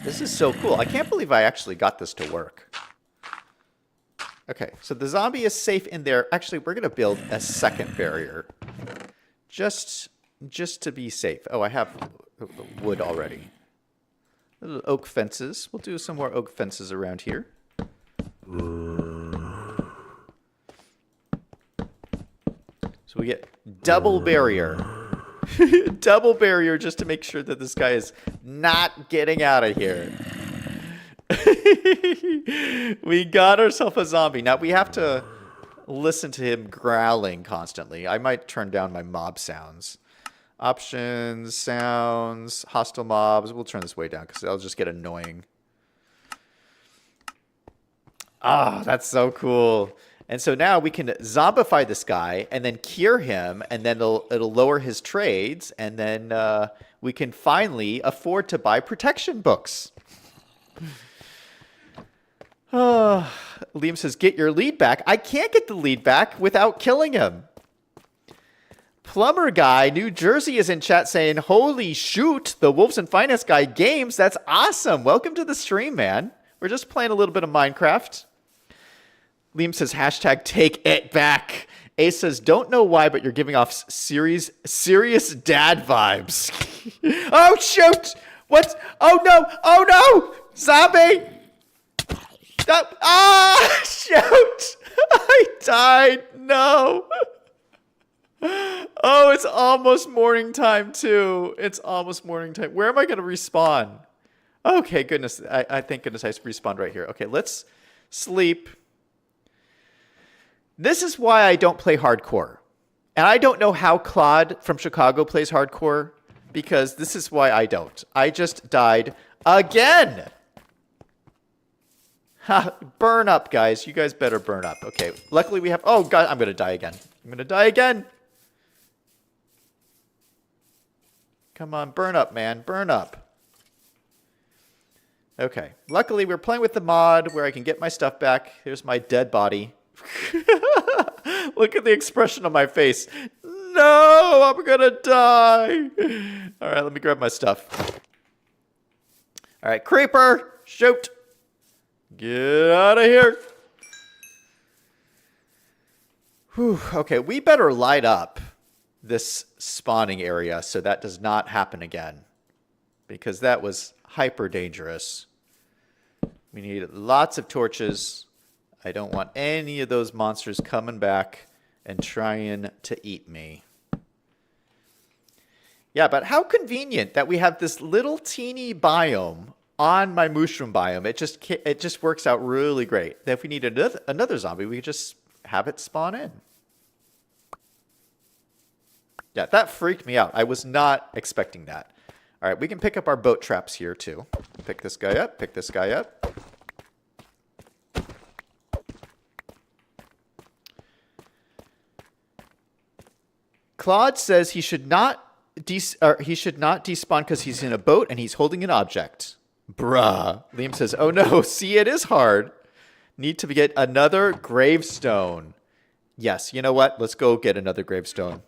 This is so cool. I can't believe I actually got this to work. Okay, so the zombie is safe in there. Actually, we're going to build a second barrier. Just to be safe. Oh, I have wood already. Little oak fences. We'll do some more oak fences around here. So we get double barrier. Double barrier just to make sure that this guy is not getting out of here. We got ourselves a zombie. Now we have to listen to him growling constantly. I might turn down my mob sounds. Options, sounds, hostile mobs. We'll turn this way down because that'll just get annoying. Ah, that's so cool. And so now we can zombify this guy and then cure him, and then it'll lower his trades, and then we can finally afford to buy protection books. Liam says, get your lead back. I can't get the lead back without killing him. Plumber Guy, New Jersey is in chat saying, holy shoot, the Wolves and Finance Guy games. That's awesome. Welcome to the stream, man. We're just playing a little bit of Minecraft. Liam says, hashtag take it back. Ace says, don't know why, but you're giving off serious dad vibes. Oh, shoot. What? Oh, no. Oh, no. Zombie. Ah, shoot. I died. No. Oh, it's almost morning time, too. It's almost morning time. Where am I going to respawn? Okay, goodness. I thank goodness I respawned right here. Okay, let's sleep. This is why I don't play hardcore. And I don't know how Claude from Chicago plays hardcore, because this is why I don't. I just died again. Ha, burn up, guys. You guys better burn up. Okay, luckily we have... Oh, God, I'm going to die again. I'm going to die again. Come on, burn up, man. Burn up. Okay, luckily we're playing with the mod where I can get my stuff back. Here's my dead body. Look at the expression on my face. No, I'm gonna die. All right, let me grab my stuff. All right, creeper, shoot. Get out of here. Whew, okay, we better light up this spawning area so that does not happen again, because that was hyper dangerous. We need lots of torches. I don't want any of those monsters coming back and trying to eat me. Yeah, but how convenient that we have this little teeny biome on my mushroom biome. It just works out really great. That if we need another zombie, we could just have it spawn in. Yeah, that freaked me out. I was not expecting that. All right, we can pick up our boat traps here too. Pick this guy up, pick this guy up. Claude says he should not despawn because he's in a boat and he's holding an object. Bruh. Liam says, oh no, see, it is hard. Need to get another gravestone. Yes, you know what? Let's go get another gravestone.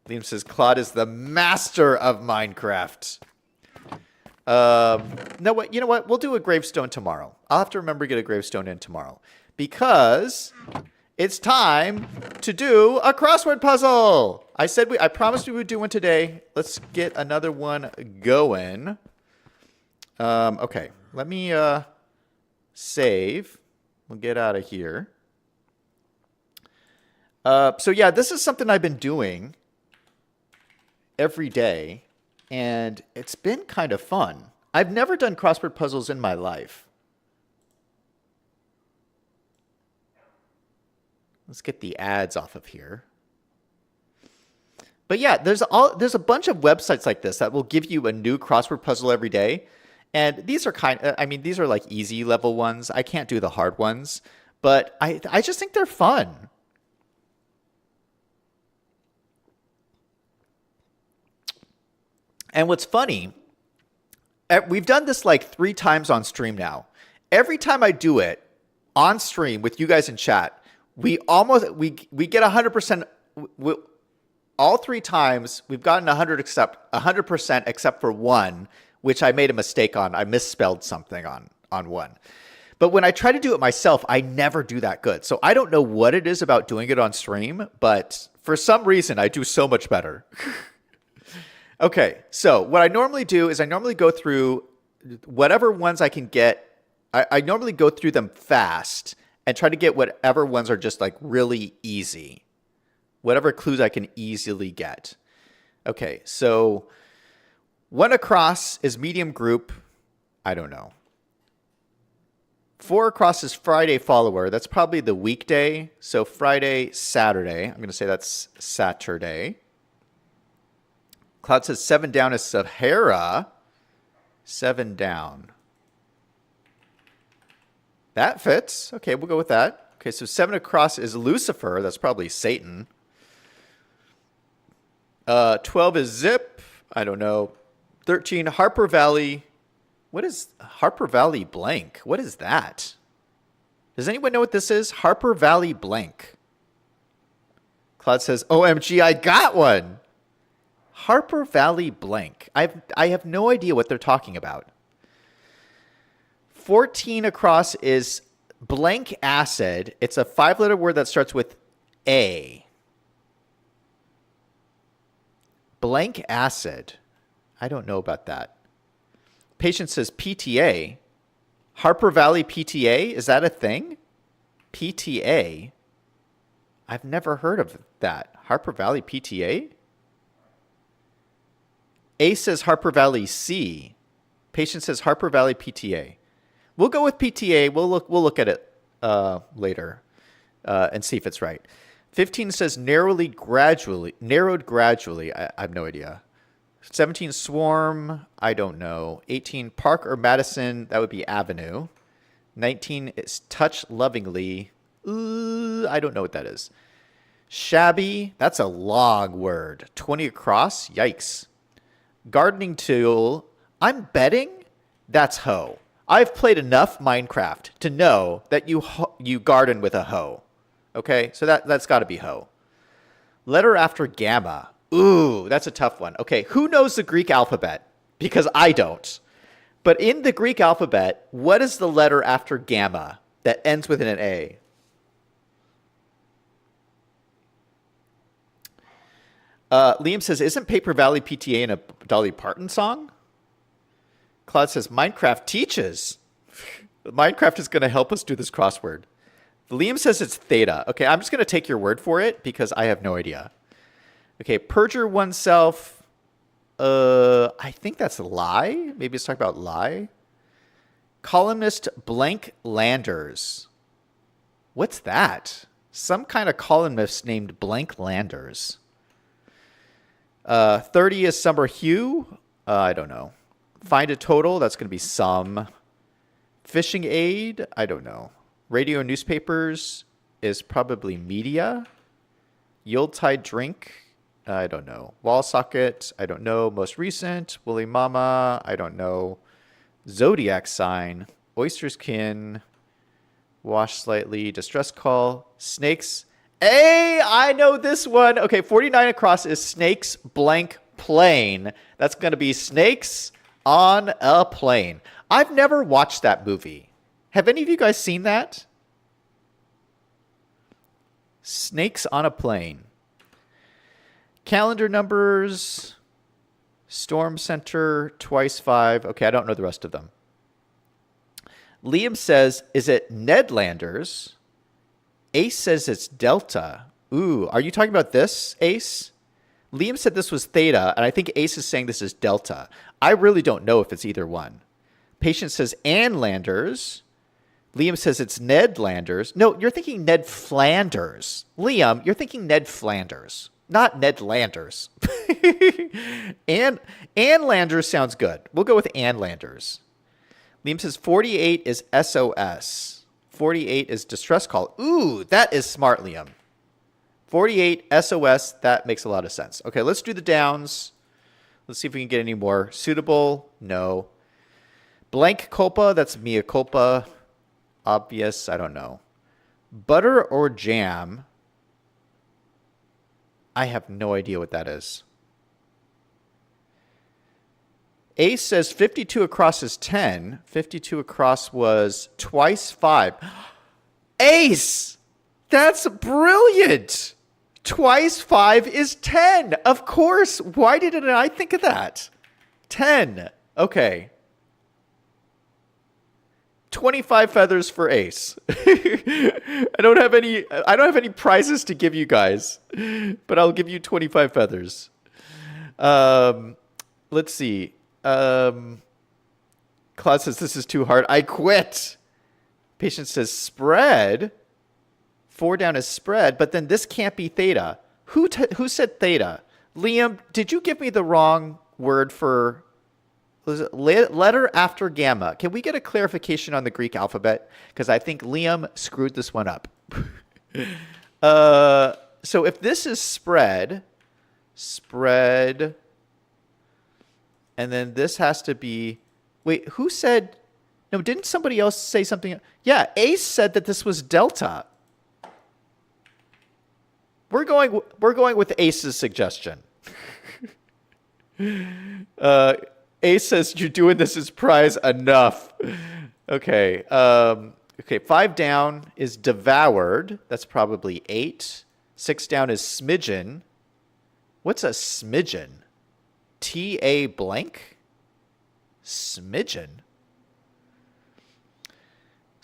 Liam says, Claude is the master of Minecraft. No, what? You know what? We'll do a gravestone tomorrow. I'll have to remember to get a gravestone in tomorrow. Because it's time to do a crossword puzzle. I promised we would do one today. Let's get another one going. Okay, let me save. We'll get out of here. So yeah, this is something I've been doing every day, and it's been kind of fun. I've never done crossword puzzles in my life. Let's get the ads off of here. But yeah, there's a bunch of websites like this that will give you a new crossword puzzle every day. And these are these are like easy level ones. I can't do the hard ones, but I just think they're fun. And what's funny, we've done this like 3 times on stream now. Every time I do it on stream with you guys in chat, we get 100%. All 3 times we've gotten 100% except for one, which I made a mistake on. I misspelled something on one. But when I try to do it myself, I never do that good. So I don't know what it is about doing it on stream, but for some reason, I do so much better. Okay, so what I normally do is I normally go through whatever ones I can get. I normally go through them fast and try to get whatever ones are just like really easy. Whatever clues I can easily get. Okay, so one across is medium group. I don't know. 4 across is Friday follower. That's probably the weekday. So Friday, Saturday. I'm going to say that's Saturday. Cloud says 7 down is Sahara. 7 down. That fits. Okay, we'll go with that. Okay, so 7 across is Lucifer. That's probably Satan. 12 is Zip. I don't know. 13, Harper Valley. What is Harper Valley blank? What is that? Does anyone know what this is? Harper Valley blank. Cloud says, OMG, I got one. Harper Valley blank. I have no idea what they're talking about. 14 across is blank acid. It's a 5-letter word that starts with A. Blank acid. I don't know about that. Patient says PTA. Harper Valley PTA? Is that a thing? PTA? I've never heard of that. Harper Valley PTA? A says Harper Valley C. Patient says Harper Valley PTA. We'll go with PTA. We'll look at it later and see if it's right. 15 says narrowed gradually. I have no idea. 17 Swarm, I don't know. 18 Park or Madison, that would be Avenue. 19 is Touch Lovingly. I don't know what that is. Shabby, that's a long word. 20 across, yikes. Gardening Tool, I'm betting that's hoe. I've played enough Minecraft to know that you garden with a hoe. Okay, so that's got to be hoe. Letter after gamma. Ooh, that's a tough one. Okay, who knows the Greek alphabet? Because I don't. But in the Greek alphabet, what is the letter after gamma that ends with an A? Liam says, isn't Paper Valley PTA in a Dolly Parton song? Claude says, Minecraft teaches. Minecraft is going to help us do this crossword. Liam says it's theta. Okay, I'm just going to take your word for it because I have no idea. Okay, perjure oneself. I think that's lie. Maybe it's talking about lie. Columnist blank Landers. What's that? Some kind of columnist named blank Landers. 30 is Summer Hugh. I don't know. Find a total. That's going to be some. Fishing aid. I don't know. Radio and newspapers is probably media. Yuletide drink. I don't know. Wall socket. I don't know. Most recent. Woolly mama. I don't know. Zodiac sign. Oyster's kin. Wash slightly. Distress call. Snakes. Hey, I know this one. Okay, 49 across is snakes blank plane. That's going to be snakes on a plane. I've never watched that movie. Have any of you guys seen that? Snakes on a plane. Calendar numbers. Storm Center, twice 5. Okay, I don't know the rest of them. Liam says, is it Nedlanders? Ace says it's Delta. Ooh, are you talking about this, Ace? Liam said this was Theta, and I think Ace is saying this is Delta. I really don't know if it's either one. Patient says Anlanders. Liam says it's Ned Landers. No, you're thinking Ned Flanders. Liam, you're thinking Ned Flanders, not Ned Landers. Ann Landers sounds good. We'll go with Ann Landers. Liam says 48 is SOS. 48 is distress call. Ooh, that is smart, Liam. 48 SOS, that makes a lot of sense. Okay, let's do the downs. Let's see if we can get any more. Suitable, no. Blank culpa, that's mea culpa. Obvious, I don't know. Butter or jam, I have no idea what that is. Ace says 52 across is 10. 52 across was twice 5. Ace! That's brilliant! Twice 5 is 10. Of course. Why didn't I think of that? 10. Okay. 25 feathers for Ace. I don't have any prizes to give you guys, but I'll give you 25 feathers. Let's see. Claude says this is too hard. I quit. Patience says spread. 4 down is spread, but then this can't be theta. Who said theta? Liam, did you give me the wrong word for letter after gamma? Can we get a clarification on the Greek alphabet? Because I think Liam screwed this one up. So if this is spread, and then this has to be, wait, who said, no, didn't somebody else say something? Yeah, Ace said that this was delta. We're going with Ace's suggestion. Ace says you're doing this as prize enough. Okay. Okay. 5 down is devoured. That's probably 8. 6 down is smidgen. What's a smidgen? T-A blank? Smidgen.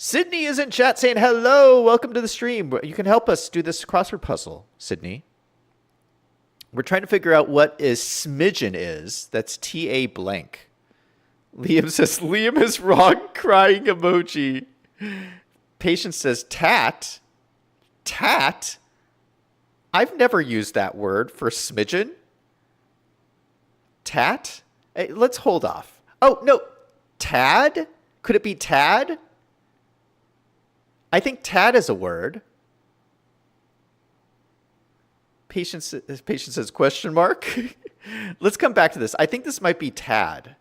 Sydney is in chat saying hello. Welcome to the stream. You can help us do this crossword puzzle, Sydney. We're trying to figure out what is smidgen is. That's T-A blank. Liam says, Liam is wrong, crying emoji. Patience says, tat. Tat? I've never used that word for smidgen. Tat? Hey, let's hold off. Oh, no. Tad? Could it be tad? I think tad is a word. Patience says question mark. Let's come back to this. I think this might be tad.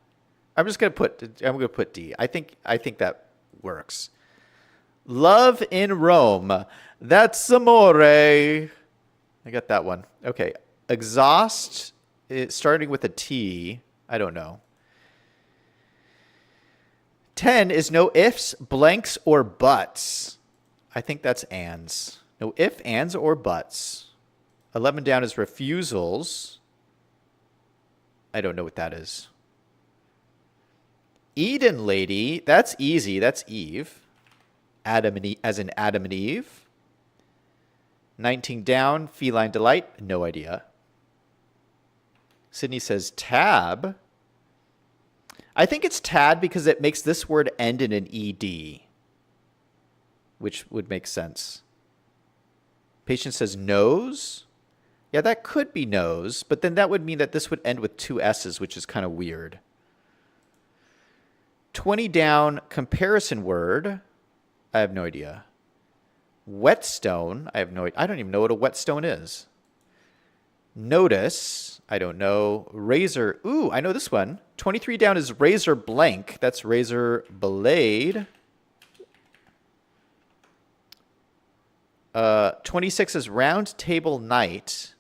I'm gonna put D. I think that works. Love in Rome. That's amore. I got that one. Okay. Exhaust, starting with a T. I don't know. 10 is no ifs, blanks, or buts. I think that's ands. No if, ands, or buts. 11 down is refusals. I don't know what that is. Eden lady. That's easy. That's Eve. Adam and Eve, as in Adam and Eve. 19 down, feline delight. No idea. Sydney says tab. I think it's tad because it makes this word end in an ED, which would make sense. Patience says nose. Yeah, that could be nose, but then that would mean that this would end with 2 S's, which is kind of weird. 20 down, comparison word. I have no idea. Whetstone. I don't even know what a whetstone is. Notice. I don't know. Razor. Ooh, I know this one. 23 down is razor blank. That's razor blade. 26 is round table night.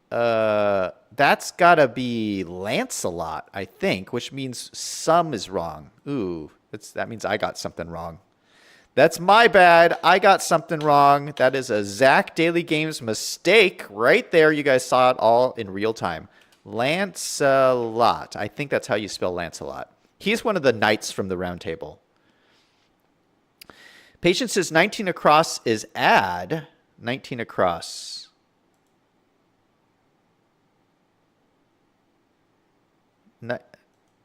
That's gotta be Lancelot, I think, which means some is wrong. Ooh, that means I got something wrong. That's my bad. I got something wrong. That is a Zach Daily Games mistake right there. You guys saw it all in real time. Lancelot. I think that's how you spell Lancelot. He's one of the knights from the round table. Patience says 19 across is add. 19 across.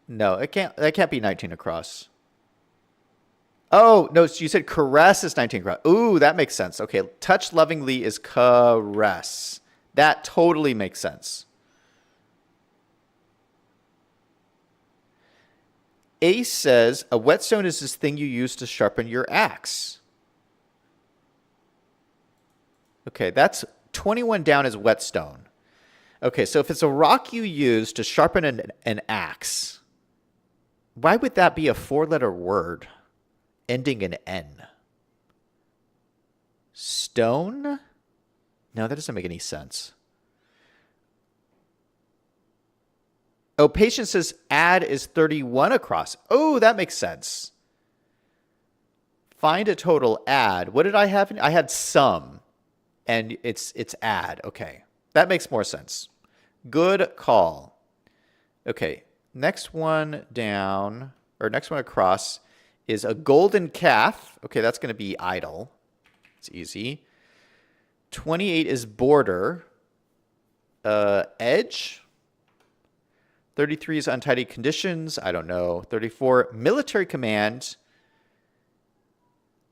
No, it can't. That can't be 19 across. Oh, no, you said caress is 19 across. Ooh, that makes sense. Okay, touch lovingly is caress. That totally makes sense. Ace says, a whetstone is this thing you use to sharpen your axe. Okay, that's 21 down is whetstone. Okay, so if it's a rock you use to sharpen an axe, why would that be a 4-letter word ending in N? Stone? No, that doesn't make any sense. Oh, patient says add is 31 across. Oh, that makes sense. Find a total, add. What did I have? I had sum, and it's add. Okay, that makes more sense. Good call. Okay, next one down, or next one across is a golden calf. Okay, that's going to be idle. It's easy. 28 is border. Edge. 33 is untidy conditions. I don't know. 34, military command.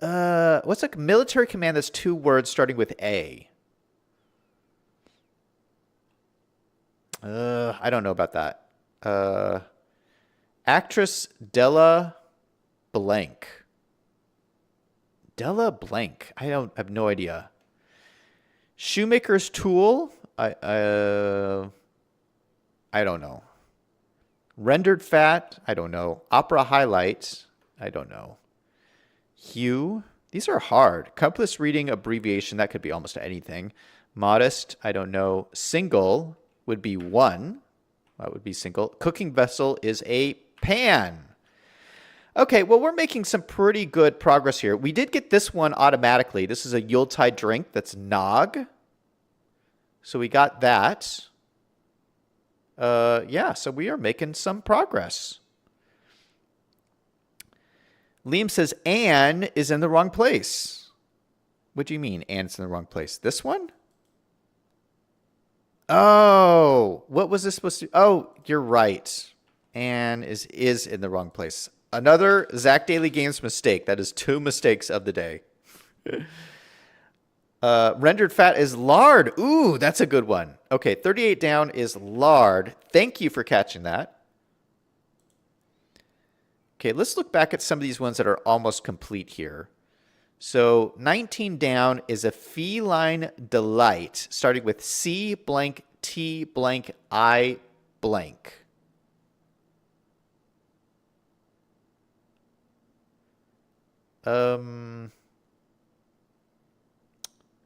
What's a military command that's 2 words starting with A? I don't know about that. Actress Della Blank. Della Blank. I have no idea. Shoemaker's tool. I don't know. Rendered fat. I don't know. Opera highlight. I don't know. Hue. These are hard. Compass reading abbreviation. That could be almost anything. Modest. I don't know. Single would be 1. That would be single. Cooking vessel is a pan. Okay, well, we're making some pretty good progress here. We did get this one automatically. This is a Yuletide drink. That's Nog. So we got that. Yeah, so we are making some progress. Liam says Anne is in the wrong place. What do you mean Anne's in the wrong place? This one? Oh, what was this supposed to? Oh, you're right. Anne is in the wrong place. Another Zach Daily Games mistake. That is 2 mistakes of the day. Rendered fat is lard. Ooh, that's a good one. Okay, 38 down is lard. Thank you for catching that. Okay, let's look back at some of these ones that are almost complete here. So 19 down is a feline delight, starting with C blank T blank I blank.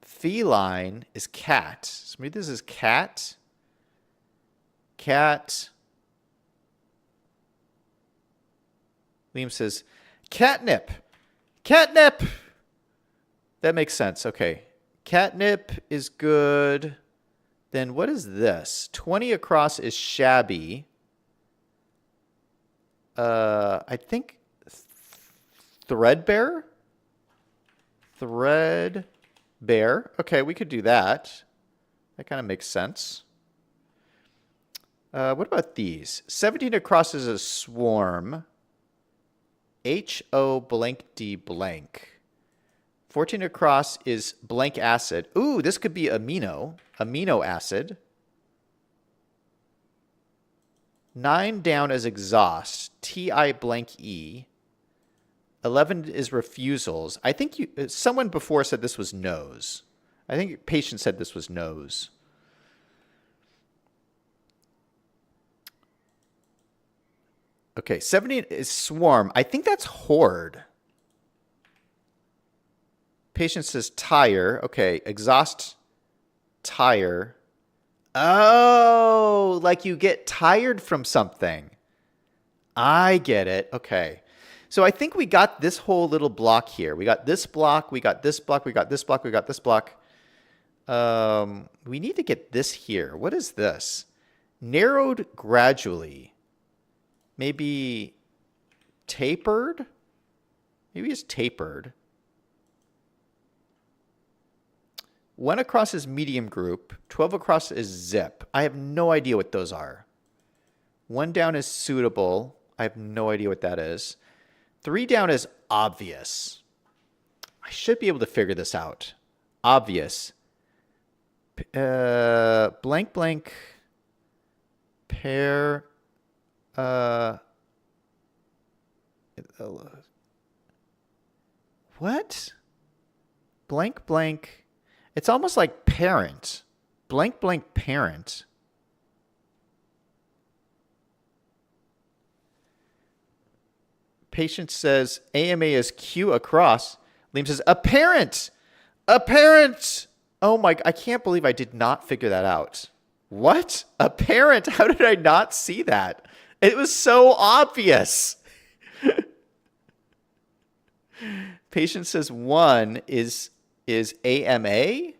Feline is cat. So maybe this is cat. Cat. Liam says catnip. Catnip. That makes sense. Okay. Catnip is good. Then what is this? 20 across is shabby. I think threadbare? Threadbare. Okay, we could do that. That kind of makes sense. What about these? 17 across is a swarm. H-O blank D blank. 14 across is blank acid. Ooh, this could be amino acid. 9 down is exhaust. T-I blank E. 11 is refusals. I think someone before said this was nose. I think patient said this was nose. Okay, 70 is swarm. I think that's horde. Patient says tire. Okay, exhaust, tire. Oh, like you get tired from something. I get it. Okay. So I think we got this whole little block here. We got this block. We got this block. We got this block. We got this block. We need to get this here. What is this? Narrowed gradually. Maybe tapered? Maybe it's tapered. 1 across is medium group. 12 across is zip. I have no idea what those are. 1 down is suitable. I have no idea what that is. 3 down is obvious. I should be able to figure this out. Obvious. Blank blank. Pair. What? Blank blank. It's almost like parent. Blank blank parent. Patient says AMA is Q across. Liam says apparent. Apparent. Oh my, I can't believe I did not figure that out. What? A parent? How did I not see that? It was so obvious. Patient says 1 is AMA?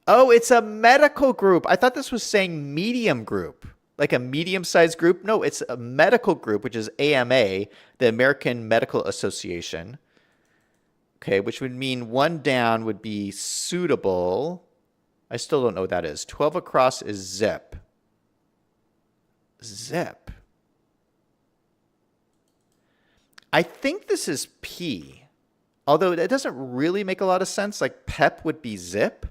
Oh, it's a medical group. I thought this was saying medium group, like a medium-sized group. No, it's a medical group, which is AMA, the American Medical Association. Okay, which would mean 1 down would be suitable. I still don't know what that is. 12 across is zip. Zip. I think this is P, although it doesn't really make a lot of sense. Like PEP would be zip,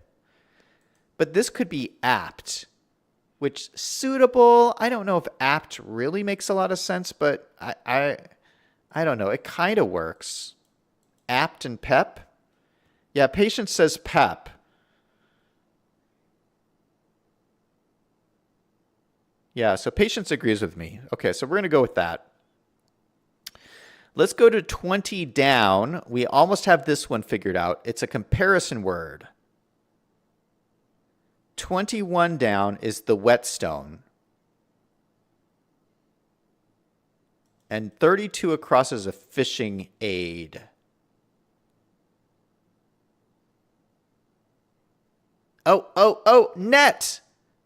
but this could be apt, which suitable. I don't know if apt really makes a lot of sense, but I don't know. It kind of works. Apt and PEP. Yeah, patient says PEP. Yeah, so patience agrees with me. Okay, so we're going to go with that. Let's go to 20 down. We almost have this one figured out. It's a comparison word. 21 down is the whetstone. And 32 across is a fishing aid. Oh, net.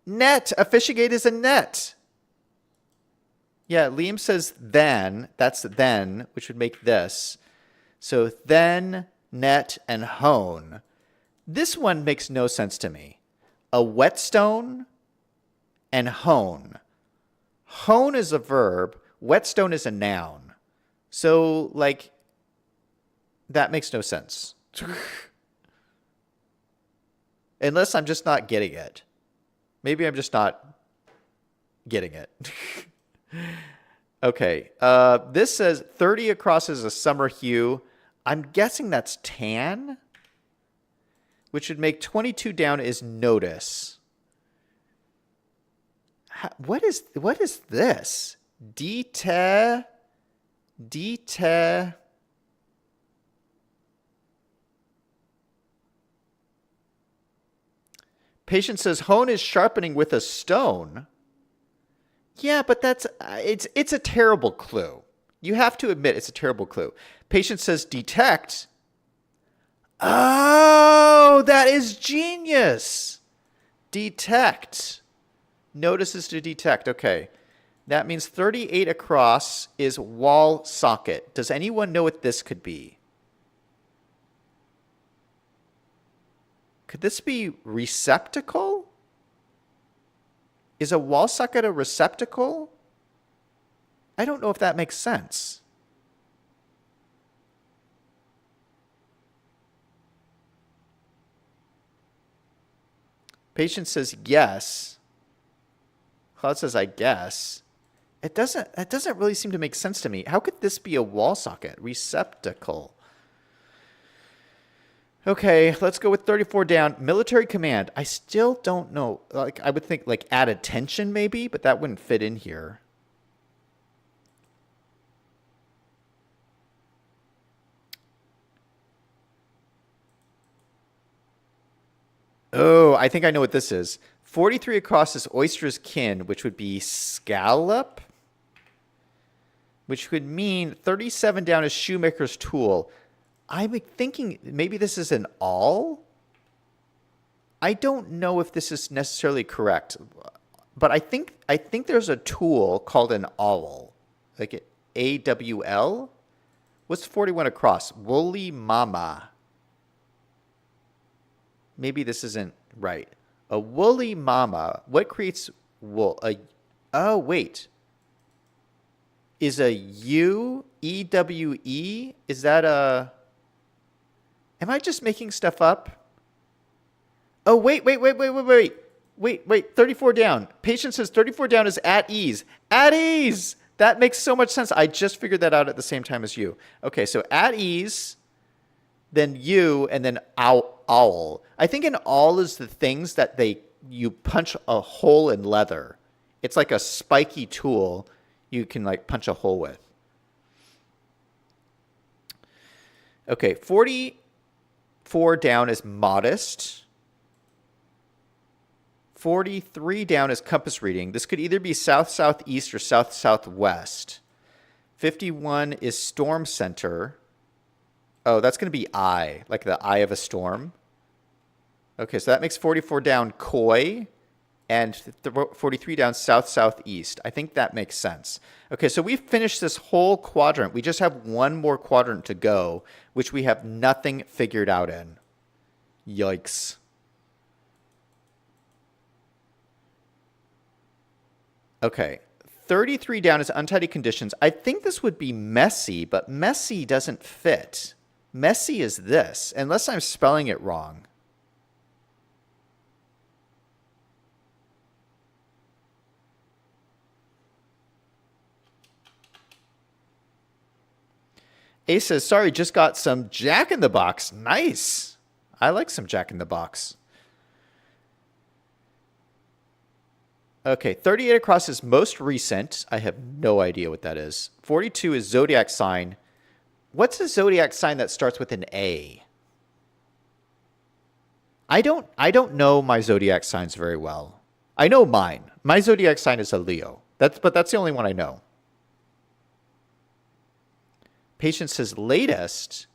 Net. A fishing aid is a net. Yeah, Liam says then. That's then, which would make this. So then, net, and hone. This one makes no sense to me. A whetstone and hone. Hone is a verb. Whetstone is a noun. So, like, that makes no sense. Unless I'm just not getting it. Maybe I'm just not getting it. Okay. This says 30 across is a summer hue. I'm guessing that's tan, which would make 22 down is notice. What is this? Dete. Patient says hone is sharpening with a stone. Yeah, but that's it's a terrible clue. You have to admit it's a terrible clue. Patient says detect. Oh, that is genius. Detect. Notices to detect. Okay. That means 38 across is wall socket. Does anyone know what this could be? Could this be receptacle? Is a wall socket a receptacle? I don't know if that makes sense. Patient says yes. Cloud says I guess. It doesn't really seem to make sense to me. How could this be a wall socket? Receptacle. Okay, let's go with 34 down. Military command. I still don't know. Like, I would think like add attention maybe, but that wouldn't fit in here. Oh, I think I know what this is. 43 across is oyster's kin, which would be scallop, which would mean 37 down is shoemaker's tool. I'm thinking maybe this is an awl. I don't know if this is necessarily correct, but I think there's a tool called an awl, like AWL. What's 41 across? Woolly mama. Maybe this isn't right. A woolly mama. What creates wool? Oh, wait. Is a UEWE? Is that a... Am I just making stuff up? Oh, wait. 34 down. Patient says 34 down is at ease. At ease! That makes so much sense. I just figured that out at the same time as you. Okay, so at ease, then you, and then owl. I think an awl is the things that you punch a hole in leather. It's like a spiky tool you can like punch a hole with. Okay, 44 down is modest. 43 down is compass reading. This could either be south-southeast or south-southwest. 51 is storm center. Oh, that's going to be eye, like the eye of a storm. Okay, so that makes 44 down Koi and 43 down south-southeast. I think that makes sense. Okay, so we've finished this whole quadrant. We just have one more quadrant to go, which we have nothing figured out in. Yikes. Okay, 33 down is untidy conditions. I think this would be messy, but messy doesn't fit. Messy is this, unless I'm spelling it wrong. Ace says, sorry, just got some Jack in the Box. Nice. I like some Jack in the Box. Okay, 38 across is most recent. I have no idea what that is. 42 is zodiac sign. What's a zodiac sign that starts with an A? I don't know my zodiac signs very well. I know mine. My zodiac sign is a Leo. But that's the only one I know. Patient says latest.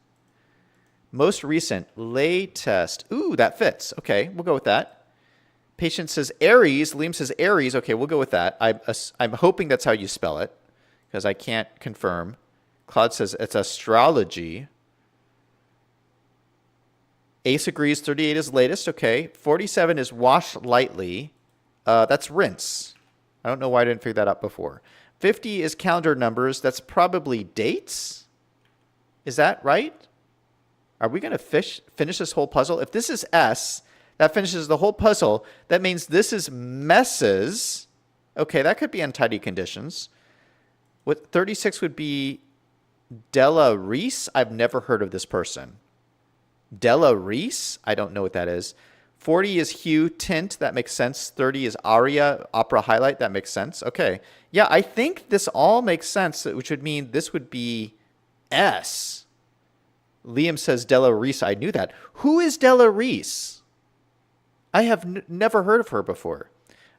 Most recent. Latest. Ooh, that fits. Okay, we'll go with that. Patient says Aries. Liam says Aries. Okay, we'll go with that. I'm hoping that's how you spell it, because I can't confirm. Claude says it's astrology. Ace agrees 38 is latest. Okay. 47 is wash lightly. That's rinse. I don't know why I didn't figure that out before. 50 is calendar numbers. That's probably dates. Is that right? Are we going to finish this whole puzzle? If this is S, that finishes the whole puzzle. That means this is messes. Okay, that could be untidy conditions. What 36 would be Della Reese? I've never heard of this person. Della Reese? I don't know what that is. 40 is hue, tint. That makes sense. 30 is aria, opera highlight. That makes sense. Okay. Yeah, I think this all makes sense, which would mean this would be S. Liam says Della Reese. I knew that. Who is Della Reese? I have never heard of her before.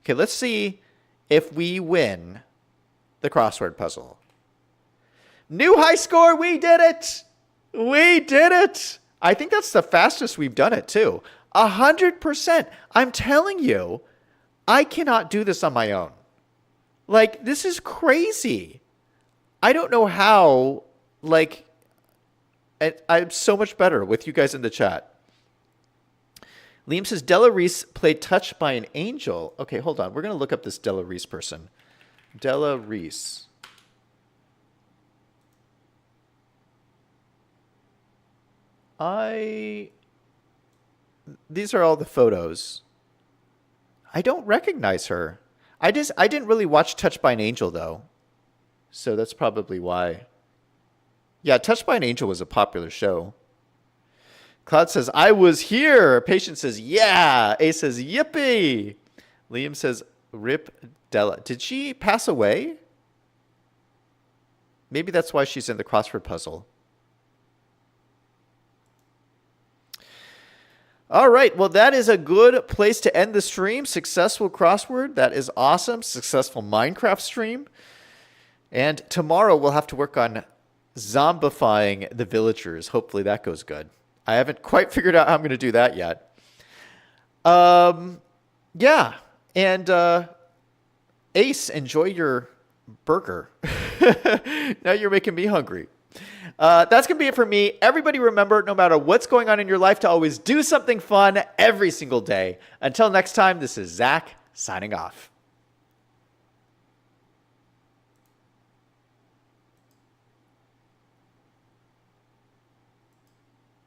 Okay, let's see if we win the crossword puzzle. New high score. We did it. We did it. I think that's the fastest we've done it, too. 100%. I'm telling you, I cannot do this on my own. Like, this is crazy. I don't know how, like, I'm so much better with you guys in the chat. Liam says, Della Reese played Touched by an Angel. Okay, hold on. We're going to look up this Della Reese person. Della Reese. These are all the photos. I don't recognize her. I didn't really watch Touched by an Angel, though. So that's probably why. Yeah, Touched by an Angel was a popular show. Claude says, I was here. Patient says, yeah. A says, yippee. Liam says, rip Della. Did she pass away? Maybe that's why she's in the crossword puzzle. All right. Well, that is a good place to end the stream. Successful crossword. That is awesome. Successful Minecraft stream. And tomorrow we'll have to work on zombifying the villagers. Hopefully that goes good. I haven't quite figured out how I'm going to do that yet. Yeah. And Ace, enjoy your burger. Now you're making me hungry. That's going to be it for me. Everybody remember, no matter what's going on in your life, to always do something fun every single day. Until next time, this is Zach signing off.